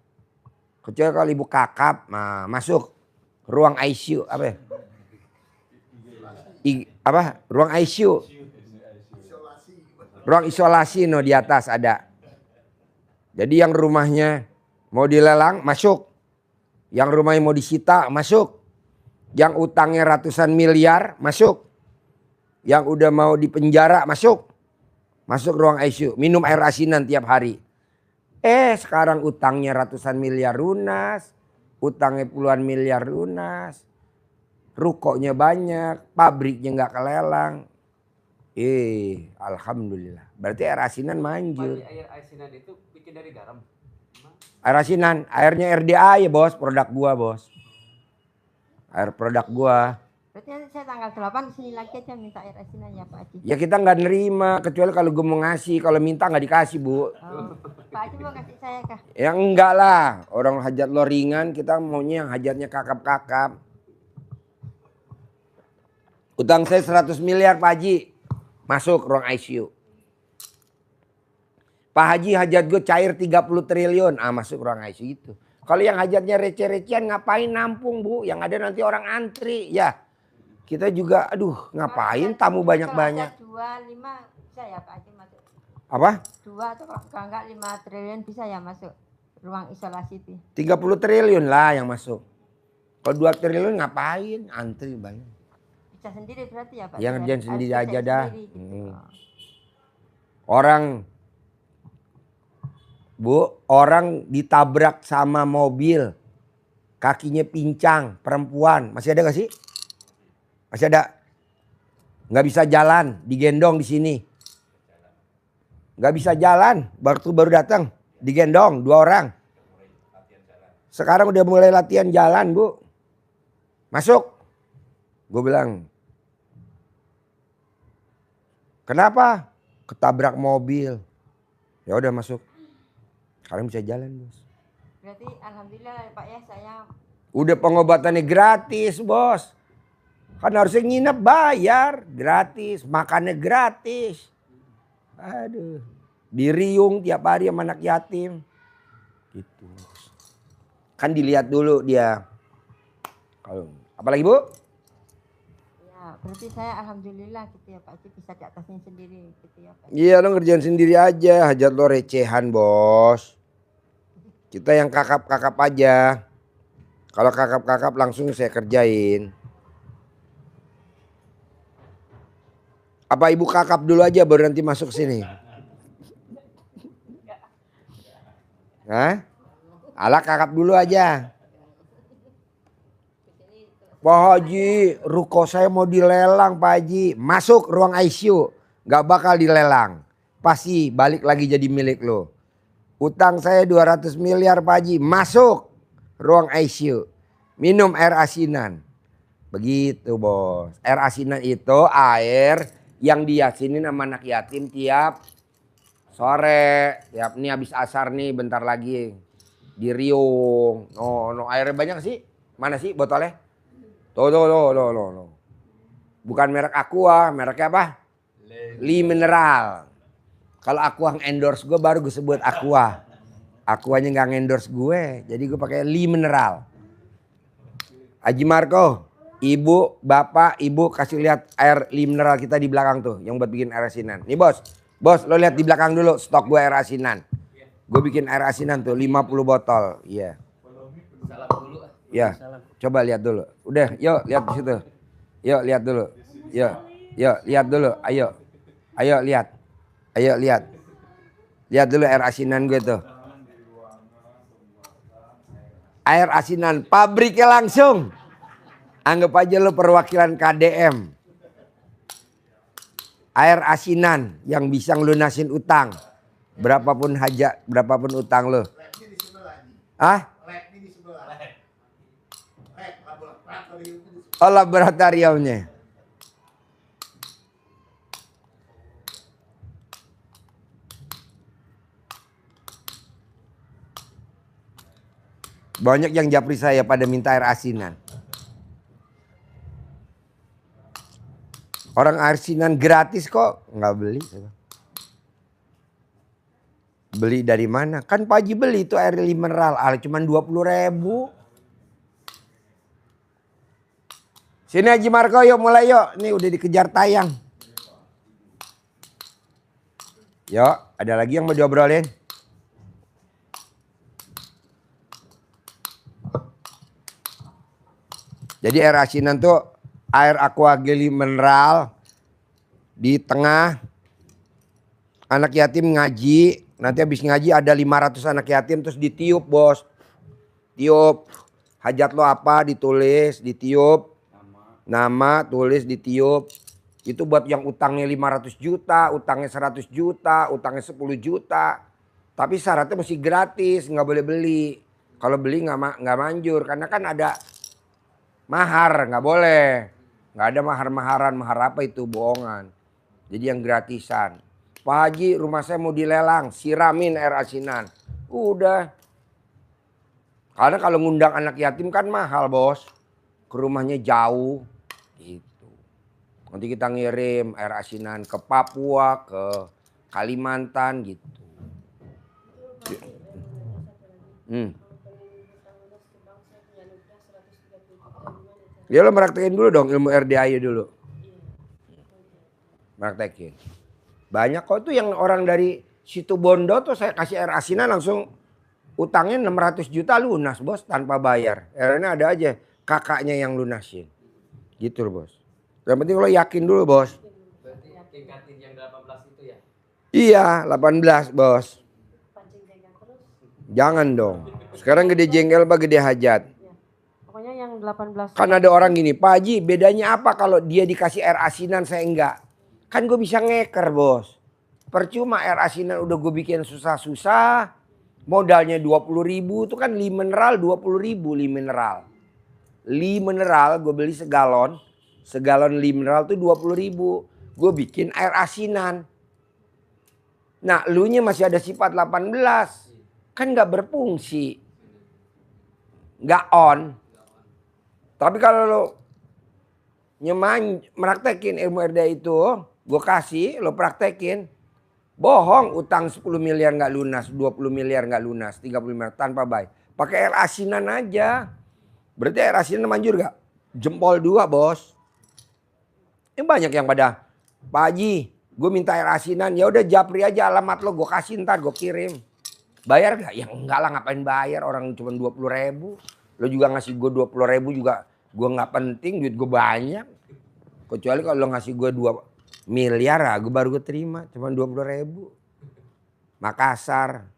Kecuali kalau ibu kakap. Nah masuk. Ruang ICU. Apa ya? Ruang ICU. Ruang isolasi no di atas ada. Jadi yang rumahnya mau dilelang masuk. Yang rumahnya mau disita masuk. Yang utangnya ratusan miliar masuk. Yang udah mau dipenjara masuk. Masuk ruang ICU. Minum air asinan tiap hari. Sekarang utangnya ratusan miliar lunas. Utangnya puluhan miliar lunas. Rukonya banyak. Pabriknya gak kelelang. Alhamdulillah. Berarti air asinan manjur. Air asinan itu bikin dari garam. Air asinan, airnya RDA ya bos, produk gua bos. Air produk gua. Berarti nanti saya tanggal 8 kesini lagi aja minta air asinan ya Pak Haji. Ya kita nggak nerima, kecuali kalau gua mau ngasih, kalau minta nggak dikasih Bu. Pak Haji mau kasih saya kah? Ya enggak lah, orang hajat lo ringan, kita maunya yang hajatnya kakap-kakap. Utang saya 100 miliar Pak Haji. Masuk ruang ICU. Pak Haji hajat gue cair 30 triliun. Masuk ruang ICU itu. Kalau yang hajatnya receh-recehan ngapain nampung Bu. Yang ada nanti orang antri. Ya kita juga ngapain tamu banyak-banyak. 2, 5 bisa ya Pak Haji masuk. Apa? 2 atau kalau enggak 5 triliun bisa ya masuk ruang isolasi itu. 30 triliun lah yang masuk. Kalau 2 triliun ngapain? Antri banyak. Bisa sendiri berarti ya Pak? Yang ngerjain Harus sendiri bisa aja dah. gitu. Orang ditabrak sama mobil. Kakinya pincang, perempuan. Masih ada gak sih? Masih ada. Nggak bisa jalan, digendong di sini. Nggak bisa jalan, baru datang. Digendong 2 orang. Sekarang udah mulai latihan jalan Bu. Masuk. Gue bilang. Kenapa? Ketabrak mobil. Ya udah masuk. Sekarang bisa jalan bos. Berarti alhamdulillah Pak ya saya. Udah pengobatannya gratis bos. Kan harusnya nginep bayar. Gratis. Makannya gratis. Aduh. Diriung tiap hari sama anak yatim. Gitu. Kan dilihat dulu dia. Kalau apalagi Bu? Ya berarti saya alhamdulillah gitu ya Pak Haji bisa di atasnya sendiri gitu ya Pak. Iya lo ngerjain sendiri aja. Hajat lo recehan bos. Kita yang kakap-kakap aja. Kalau kakap-kakap langsung saya kerjain. Apa ibu kakap dulu aja baru nanti masuk sini? Hah? Ala kakap dulu aja. Pak Haji, ruko saya mau dilelang Pak Haji. Masuk ruang ICU. Gak bakal dilelang. Pasti balik lagi jadi milik lo. Utang saya 200 miliar Pak Haji. Masuk ruang ICU. Minum air asinan. Begitu bos. Air asinan itu air yang diyasinin sama anak yatim tiap sore. Tiap nih habis asar nih bentar lagi. Di riung. No, airnya banyak sih. Mana sih botolnya? Tuh. Bukan merek Aqua, mereknya apa? Li Mineral. Kalau Aqua endorse gue baru gue sebut Aqua. Aquanya nggak endorse gue, jadi gue pakai Li Mineral. Haji Marco, ibu, bapak, ibu kasih lihat air Li Mineral kita di belakang tuh, yang buat bikin air asinan. Nih bos, lo lihat di belakang dulu stok gue air asinan. Gue bikin air asinan tuh 50 botol, iya. Salam dulu. Ya, Coba lihat dulu. Udah, yuk lihat di situ. Yuk lihat dulu. Yuk lihat dulu. Ayo lihat. Ayo lihat. Lihat dulu air asinan gue tuh. Air asinan pabriknya langsung. Anggap aja lo perwakilan KDM. Air asinan yang bisa ngelunasin utang. Berapapun hajat, berapapun utang lo. Ah? Oh, laboratoriumnya. Banyak yang japri saya pada minta air asinan. Orang air asinan gratis kok, nggak beli. Beli dari mana? Kan Pak Haji beli itu air mineral, cuma 20.000. Sini Haji Marco, yuk mulai yuk. Ini udah dikejar tayang. Yuk, ada lagi yang mau diobrolin? Jadi air asinan tuh air aqua geli mineral di tengah anak yatim ngaji. Nanti habis ngaji ada 500 anak yatim terus ditiup bos. Tiup. Hajat lo apa ditulis, ditiup. Nama tulis ditiup. Itu buat yang utangnya 500 juta, utangnya 100 juta, utangnya 10 juta. Tapi syaratnya mesti gratis, nggak boleh beli. Kalau beli nggak manjur karena kan ada mahar, nggak boleh. Nggak ada mahar-maharan, mahar apa itu bohongan. Jadi yang gratisan. Pak Haji rumah saya mau dilelang, siramin air asinan. Udah. Karena kalau ngundang anak yatim kan mahal bos. Ke rumahnya jauh. Gitu. Nanti kita ngirim air asinan ke Papua, ke Kalimantan gitu. Ya lo praktekin dulu dong ilmu RDAI dulu. Praktekin. Banyak kok tuh yang orang dari situ Bondo tuh saya kasih air asinan langsung utangnya 600 juta lunas bos tanpa bayar. Akhirnya ada aja kakaknya yang lunasin. Gitu loh bos. Yang penting lo yakin dulu bos. Berarti tingkatin yang 18 itu ya? Iya 18 bos. Jangan dong. Sekarang gede jengkel apa gede hajat? Pokoknya yang 18. Kan ada orang gini, Pak Haji bedanya apa kalau dia dikasih air asinan saya enggak? Kan gue bisa ngeker bos. Percuma air asinan udah gue bikin susah-susah. Modalnya 20.000 itu kan li mineral 20.000 li mineral. Li mineral gue beli segalon. Segalon li mineral tuh 20.000. Gue bikin air asinan. Nah lu nya masih ada sifat 18. Kan gak berfungsi. Gak on. Tapi kalau lo praktekin ilmu RDA itu, gue kasih, lo praktekin. Bohong utang 10 miliar gak lunas, 20 miliar gak lunas, 30 miliar tanpa bayar. Pakai air asinan aja. Berarti air asinan manjur gak? Jempol 2 bos. Ini banyak yang pada, Pak Haji gue minta air asinan, ya udah japri aja alamat lo, gue kasih ntar gue kirim. Bayar gak? Ya enggak lah ngapain bayar, orang cuma 20.000. Lo juga ngasih gue 20.000 juga gue gak penting, duit gue banyak. Kecuali kalau lo ngasih gue 2 miliar lah, gue baru gue terima. Cuma 20.000. Makassar.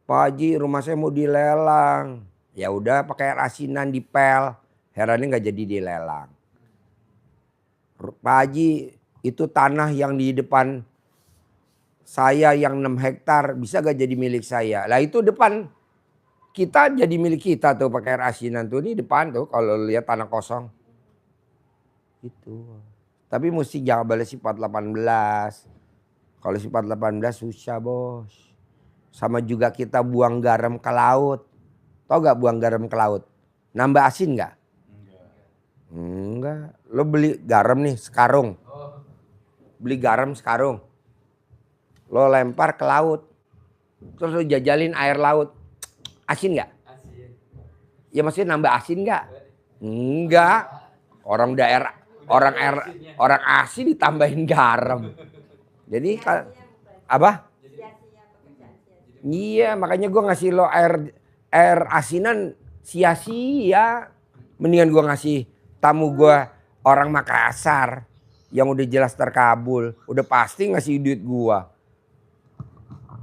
Pak Haji rumah saya mau dilelang. Ya udah pakai air asinan dipel. Herannya gak jadi dilelang. Pak Haji itu tanah yang di depan saya yang 6 hektar bisa gak jadi milik saya. Lah itu depan kita jadi milik kita tuh pakai air asinan tuh. Ini depan tuh kalau lihat tanah kosong. Itu. Tapi mesti jangan boleh sifat 18. Kalau sifat 18 susah bos. Sama juga kita buang garam ke laut. Tahu gak buang garam ke laut? Nambah asin gak? Enggak. Lo beli garam nih sekarung. Beli garam sekarung. Lo lempar ke laut. Terus lo jajalin air laut. Asin gak? Asin. Ya maksudnya nambah asin gak? Enggak. Orang daerah. Orang asin ditambahin garam. Jadi apa? Iya makanya gue ngasih lo air asinan sia-sia. Mendingan gue ngasih tamu gue orang Makassar yang udah jelas terkabul, udah pasti ngasih duit gue.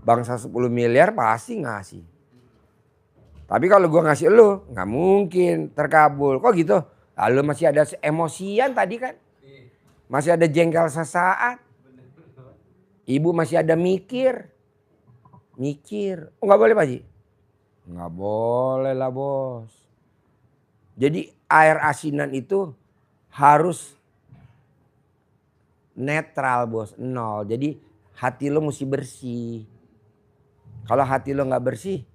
Bangsa 10 miliar pasti ngasih. Tapi kalau gue ngasih lu nggak mungkin terkabul. Kok gitu? Lalu masih ada emosian tadi kan? Masih ada jengkel sesaat. Ibu masih ada mikir. Oh, nggak boleh Pak Haji? Nggak boleh lah bos. Jadi air asinan itu harus netral bos, 0. Jadi hati lo mesti bersih. Kalau hati lo nggak bersih,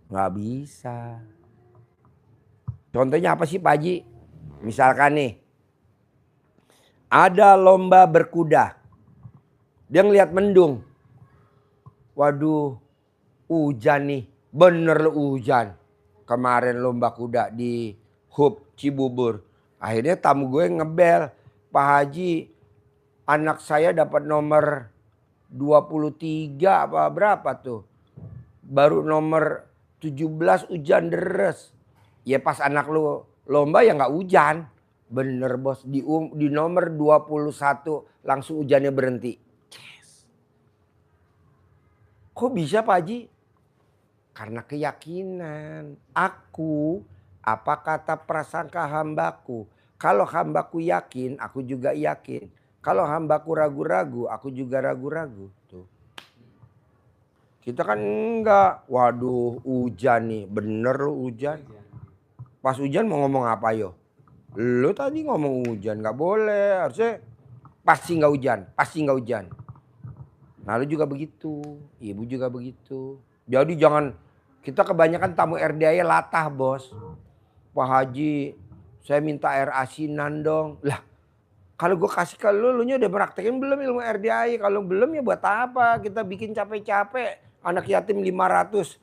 nggak bisa. Contohnya apa sih Pak Haji? Misalkan nih, ada lomba berkuda. Dia ngeliat mendung. Waduh, hujan nih. Bener lo hujan. Kemarin lomba kuda di Hub Cibubur. Akhirnya tamu gue ngebel. Pak Haji, anak saya dapat nomor 23 apa berapa tuh. Baru nomor 17 hujan deres. Ya pas anak lu lomba ya nggak hujan. Bener bos, di nomor 21 langsung hujannya berhenti. Yes. Kok bisa Pak Haji? Karena keyakinan. Aku, apa kata prasangka hambaku. Kalau hambaku yakin, aku juga yakin. Kalau hambaku ragu-ragu, aku juga ragu-ragu. Tuh. Kita kan enggak. Waduh hujan nih. Bener lu hujan. Pas hujan mau ngomong apa yo? Lu tadi ngomong hujan. Gak boleh. Harusnya pasti gak hujan. Pasti gak hujan. Nah lu juga begitu. Ibu juga begitu. Jadi jangan, kita kebanyakan tamu RDI latah bos. Pak Haji, saya minta air asinan dong. Lah, kalau gue kasih ke lu nya udah praktekin belum ilmu RDI? Kalau belum ya buat apa? Kita bikin capek-capek. Anak yatim 500.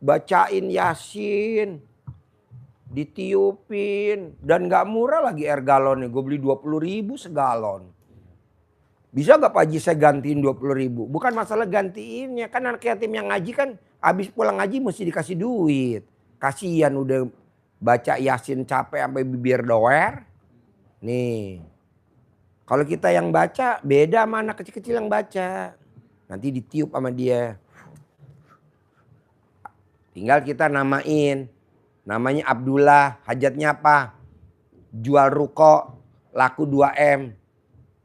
Bacain Yasin. Ditiupin. Dan gak murah lagi air galonnya. Gue beli 20.000 segalon. Bisa gak Pak Haji saya gantiin 20.000? Bukan masalah gantiinnya. Kan anak yatim yang ngaji kan habis pulang ngaji mesti dikasih duit. Kasian udah baca Yasin capek sampai bibir doer. Nih. Kalau kita yang baca beda sama anak kecil-kecil yang baca. Nanti ditiup sama dia. Tinggal kita namain. Namanya Abdullah. Hajatnya apa? Jual ruko. Laku 2M.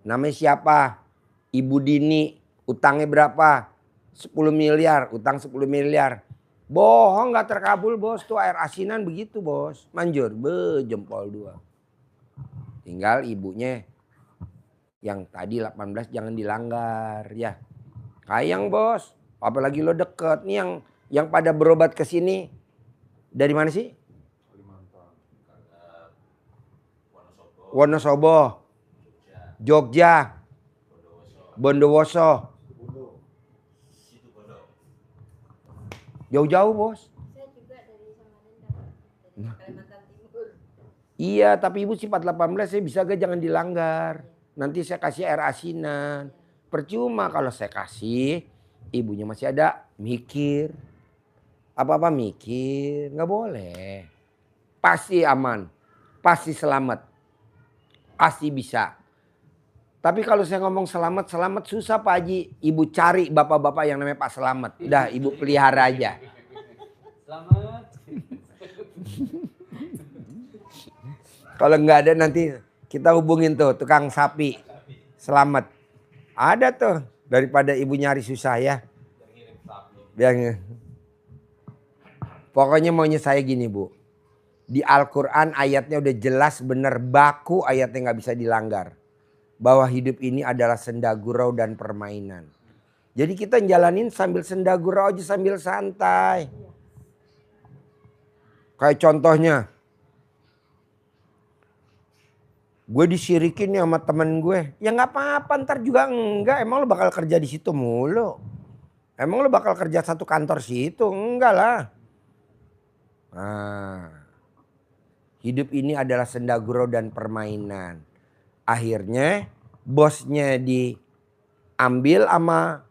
Namanya siapa? Ibu Dini. Utangnya berapa? 10 miliar. Utang 10 miliar. Bohong gak terkabul bos. Tuh air asinan begitu bos. Manjur. Jempol 2. Tinggal ibunya. Yang tadi 18 jangan dilanggar ya. Kayang bos. Apalagi lo deket. Nih yang pada berobat ke sini. Dari mana sih? Wonosobo. Jogja, Bondowoso, jauh-jauh bos. Saya juga dari Samarinda, dari Kalimantan Timur. Iya, tapi ibu sifat 18 saya bisa gak jangan dilanggar. Nanti saya kasih air asinan. Percuma kalau saya kasih, ibunya masih ada mikir. Apa-apa mikir, nggak boleh. Pasti aman, pasti selamat, pasti bisa. Tapi kalau saya ngomong selamat susah Pak Haji. Ibu cari bapak-bapak yang namanya Pak Selamat. Udah ibu pelihara aja. Selamat. Kalau nggak ada nanti kita hubungin tuh tukang sapi. Selamat. Ada tuh. Daripada ibu nyari susah ya. Biar. Pokoknya maunya saya gini Bu. Di Al-Quran ayatnya udah jelas bener baku ayatnya nggak bisa dilanggar. Bahwa hidup ini adalah senda gurau dan permainan. Jadi kita jalanin sambil senda gurau aja sambil santai. Kayak contohnya. Gue disirikin nih sama temen gue. Ya gak apa-apa ntar juga enggak. Emang lo bakal kerja di situ mulu? Emang lo bakal kerja satu kantor situ? Enggak lah. Nah, hidup ini adalah senda gurau dan permainan. Akhirnya bosnya diambil sama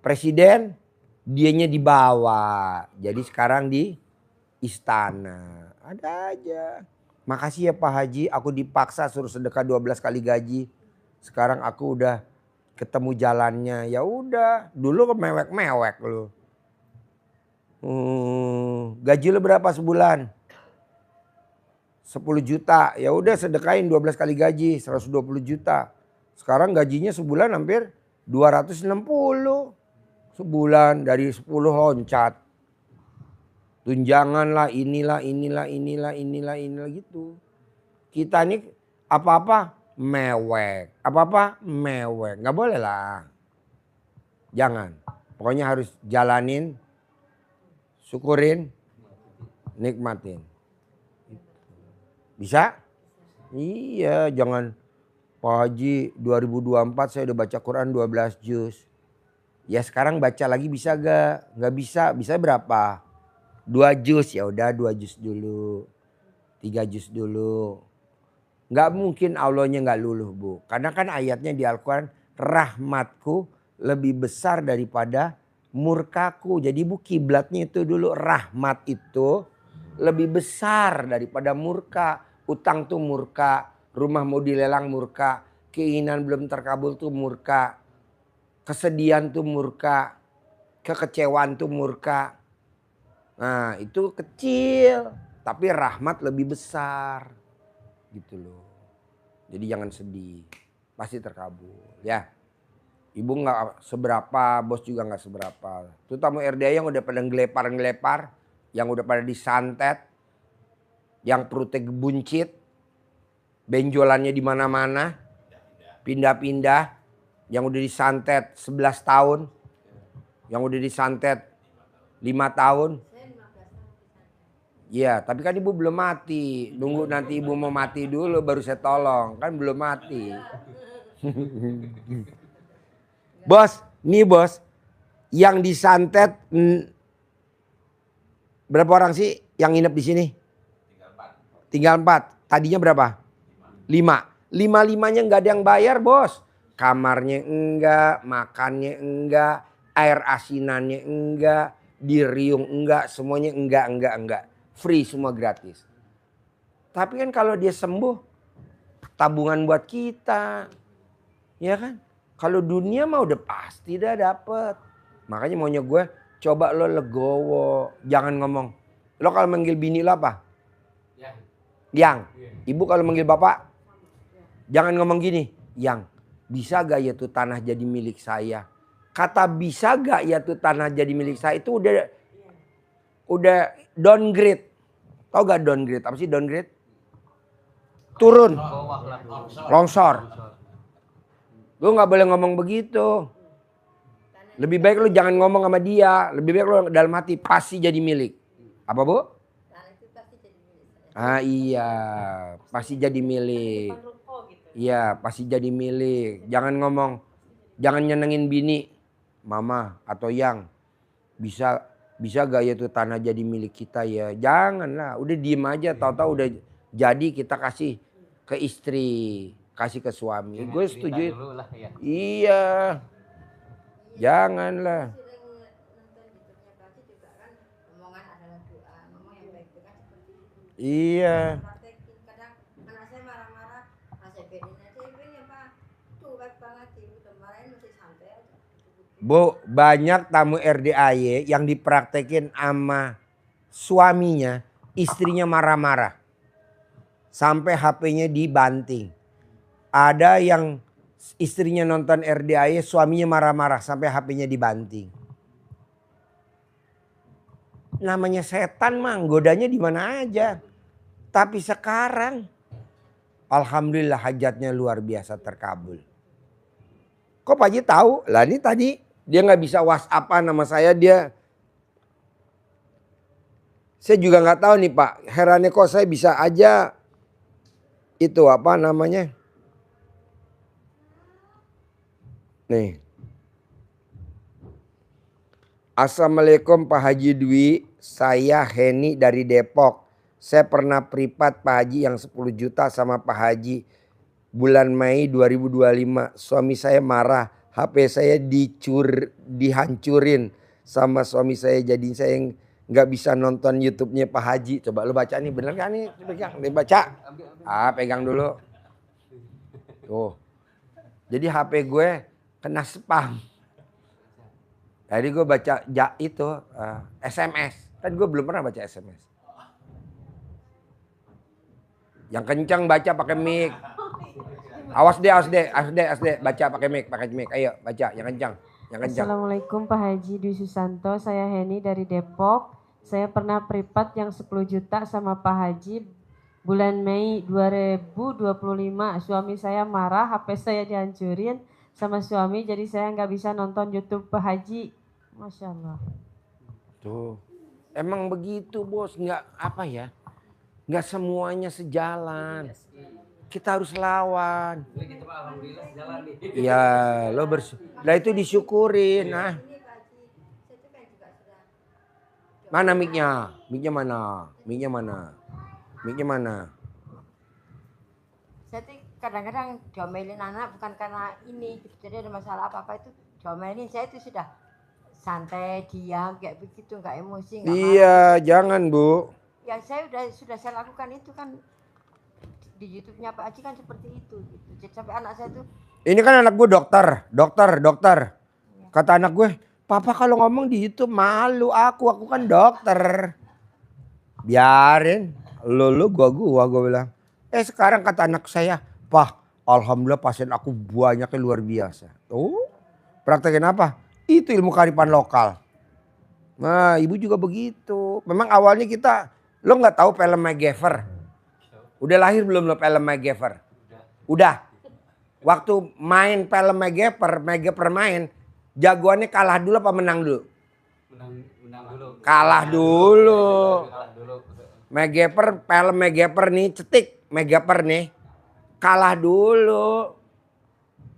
presiden, dianya dibawa. Jadi sekarang istana. Ada aja. Makasih ya Pak Haji, aku dipaksa suruh sedekah 12 kali gaji. Sekarang aku udah ketemu jalannya. Ya udah, dulu mewek-mewek lu. Gaji lu berapa sebulan? 10 juta. Ya udah sedekahin 12 kali gaji, 120 juta. Sekarang gajinya sebulan hampir 260. Sebulan dari 10 loncat. Tunjangan lah, inilah gitu. Kita ini apa-apa mewek. Apa-apa mewek. Nggak boleh lah. Jangan. Pokoknya harus jalanin, syukurin, nikmatin. Bisa? Iya, jangan Pak Haji 2024 saya udah baca Quran 12 juz. Ya sekarang baca lagi bisa gak? Nggak bisa. Bisa berapa? 2 juz, ya udah 2 juz dulu. 3 juz dulu. Nggak mungkin Allahnya nggak luluh Bu. Karena kan ayatnya di Al-Quran, rahmatku lebih besar daripada murkaku. Jadi Bu kiblatnya itu dulu, rahmat itu lebih besar daripada murka. Utang tuh murka, rumah mau dilelang murka, keinginan belum terkabul tuh murka, kesedihan tuh murka, kekecewaan tuh murka. Nah itu kecil, tapi rahmat lebih besar. Gitu loh. Jadi jangan sedih, pasti terkabul ya. Ibu nggak seberapa, bos juga nggak seberapa. Tuh tamu RDA yang udah pada ngelepar-ngelepar, yang udah pada disantet, yang perutnya buncit, benjolannya di mana-mana, pindah-pindah, yang udah disantet 11 tahun, yang udah disantet 5 tahun. Iya, tapi kan ibu belum mati. Nunggu nanti ibu mau mati dulu baru saya tolong. Kan belum mati. Bos, nih bos. Yang disantet berapa orang sih yang nginep di sini? Tinggal 4. Tadinya berapa? 5. 5-5-nya nggak ada yang bayar bos. Kamarnya enggak, makannya enggak, air asinannya enggak, diriung enggak, semuanya enggak. Free semua gratis. Tapi kan kalau dia sembuh, tabungan buat kita. Ya kan? Kalau dunia mah udah pasti dah dapet. Makanya maunya gue coba lo legowo. Jangan ngomong. Lo kalau manggil bini lo apa? Yang. Ibu kalau manggil bapak? Jangan ngomong gini. Yang. Bisa gak ya tuh tanah jadi milik saya? Kata bisa gak ya tuh tanah jadi milik saya itu udah downgrade. Tahu gak downgrade? Apa sih downgrade? Turun. Longsor. Lu gak boleh ngomong begitu. Lebih baik lu jangan ngomong sama dia. Lebih baik lu dalam hati pasti jadi milik. Apa Bu? Ah iya. Pasti jadi milik. Iya pasti jadi milik. Jangan ngomong. Jangan nyenengin bini. Mama atau yang. Bisa gak ya tuh tanah jadi milik kita ya? Janganlah, udah diem aja. Tahu-tahu udah jadi kita kasih ke istri, kasih ke suami. Gue setuju. Ya. Iya, janganlah. Iya. Bu, banyak tamu RDAY yang dipraktekin sama suaminya, istrinya marah-marah. Sampai HP-nya dibanting. Ada yang istrinya nonton RDAY, suaminya marah-marah sampai HP-nya dibanting. Namanya setan mah, godanya di mana aja. Tapi sekarang, alhamdulillah hajatnya luar biasa terkabul. Kok Pak Haji tahu? Lah ini tadi dia nggak bisa WhatsApp-an nama saya, saya juga nggak tahu nih Pak. Herannya kok saya bisa aja itu apa namanya? Nih. Assalamualaikum Pak Haji Dwi, saya Heni dari Depok. Saya pernah privat Pak Haji yang 10 juta sama Pak Haji bulan Mei 2025. Suami saya marah. HP saya dihancurin sama suami saya, jadi saya nggak bisa nonton YouTube-nya Pak Haji. Coba lu baca nih, bener kan nih? Pegang, baca. Pegang dulu. Tuh. Jadi HP gue kena spam. Jadi gue baca SMS. Kan gue belum pernah baca SMS. Yang kencang baca pakai mic. Awas deh. Baca pakai mic. Ayo baca yang kencang. Assalamualaikum Pak Haji Dwi Susanto, saya Heni dari Depok. Saya pernah privat yang 10 juta sama Pak Haji bulan Mei 2025. Suami saya marah, HP saya dihancurin sama suami, jadi saya nggak bisa nonton YouTube Pak Haji. Masya Allah. Tuh, emang begitu bos, nggak semuanya sejalan. Kita harus lawan. Ya, lah itu disyukurin. Nah, mana mic-nya? Mic-nya mana? Saya tuh kadang-kadang diomelin anak bukan karena ini gitu. Jadi ada masalah apa-apa itu diomelin. Saya itu sudah santai, diam kayak begitu, nggak emosi, nggak marah. Iya, jangan Bu. Ya saya sudah saya lakukan itu kan di YouTube-nya Pak Haji kan seperti itu gitu. Jadi sampai anak saya tuh Ini kan anak gue dokter. Kata anak gue, papa kalau ngomong di YouTube malu aku kan dokter. Biarin, lu gua bilang. Sekarang kata anak saya, Pak, alhamdulillah pasien aku banyaknya luar biasa. Praktekin apa? Itu ilmu kearifan lokal. Nah, ibu juga begitu. Memang awalnya lo nggak tahu film MacGyver? Udah lahir belum lo film MacGyver? Udah. Waktu main film MacGyver main, jagoannya kalah dulu apa menang dulu? Menang dulu. Kalah dulu. Film MacGyver nih, cetik MacGyver nih. Kalah dulu.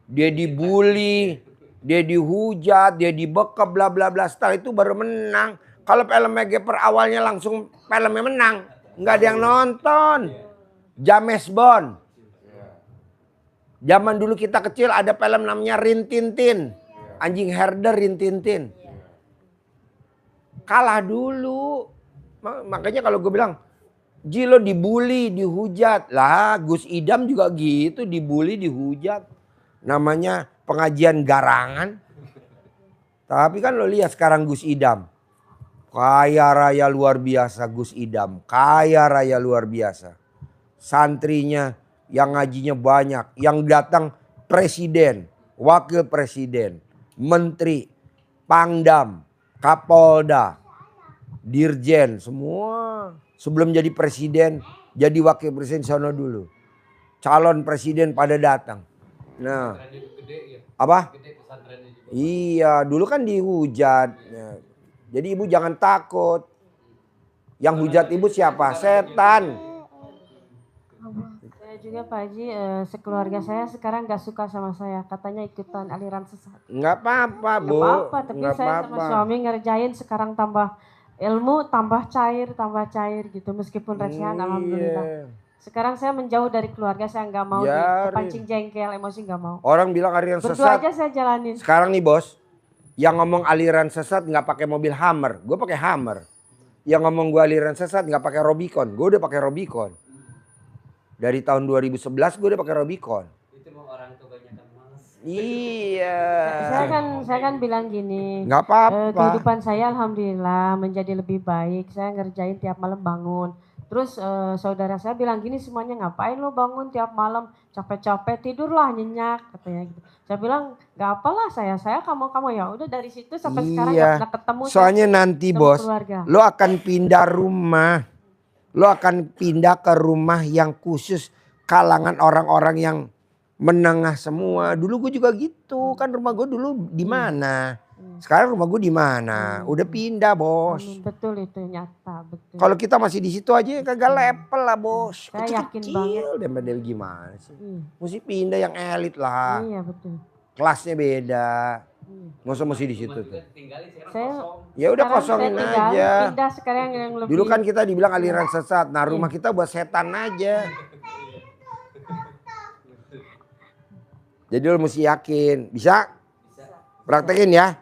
Dia dibully, dia dihujat, dia dibekap bla bla bla. Setelah itu baru menang. Kalau film MacGyver awalnya langsung filmnya menang, nggak ada yang nonton. James Bond. Zaman dulu kita kecil ada film namanya Rin Tin Tin. Anjing herder Rin Tin Tin. Kalah dulu. Makanya kalau gue bilang, Ji lo dibully, dihujat. Lah Gus Idam juga gitu, dibully, dihujat. Namanya pengajian garangan. Tapi kan lo lihat sekarang Gus Idam. Kaya raya luar biasa Gus Idam. Kaya raya luar biasa. Santrinya yang ngajinya banyak. Yang datang presiden, wakil presiden, menteri, pangdam, kapolda, dirjen, semua. Sebelum jadi presiden, jadi wakil presiden sono dulu. Calon presiden pada datang. Nah, apa? Iya, dulu kan dihujat. Jadi ibu jangan takut. Yang hujat ibu siapa? Setan. Saya juga Pak Haji, sekeluarga saya sekarang nggak suka sama saya. Katanya ikutan aliran sesat. Nggak apa-apa Bu. Nggak apa-apa, tapi saya sama suami ngerjain sekarang tambah ilmu, tambah cair gitu. Meskipun recehan, alhamdulillah. Sekarang saya menjauh dari keluarga, saya nggak mau kepancing jengkel, emosi nggak mau. Orang bilang aliran Berdua sesat. aja saya jalanin. Sekarang nih bos, yang ngomong aliran sesat nggak pakai mobil Hummer, gue pakai Hummer. Yang ngomong gue aliran sesat nggak pakai Robicon, gue udah pakai Robicon. Dari tahun 2011 gue udah pakai Robicon. Itu mau orang kebanyakan malas. Iya. Saya kan bilang gini. Nggak apa-apa. Kehidupan saya alhamdulillah menjadi lebih baik. Saya ngerjain tiap malam bangun. Terus saudara saya bilang gini, semuanya ngapain lo bangun tiap malam, capek-capek tidurlah nyenyak katanya gitu. Saya bilang nggak apalah saya kamu ya udah dari situ sampai sekarang nggak pernah ketemu. Soalnya nanti bos, keluarga. lo akan pindah rumah, lo akan pindah ke rumah yang khusus kalangan orang-orang yang menengah semua. Dulu gue juga gitu, kan rumah gue dulu di mana? Sekarang rumah gue di mana? Udah pindah bos. Betul itu nyata betul. Kalau kita masih di situ aja kagak level lah bos. Saya yakin banget. Daripada gimana sih? Mesti pindah yang elit lah. Iya betul. Kelasnya beda. Nggak usah mesti di situ tuh. Saya Ya udah kosongin aja. Pindah sekarang yang lebih. Dulu kan kita dibilang aliran sesat. Nah rumah kita buat setan aja. Jadi lo mesti yakin. Bisa? Praktekin ya.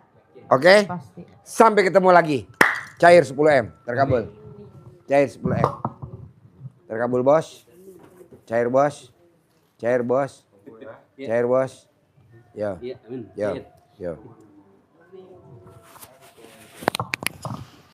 Oke? Pasti. Sampai ketemu lagi. Cair 10M, terkabul. Cair 10M. Terkabul bos. Cair bos. Cair bos. Cair bos. Yo. Iya, amin. Yo. Cair. Yo.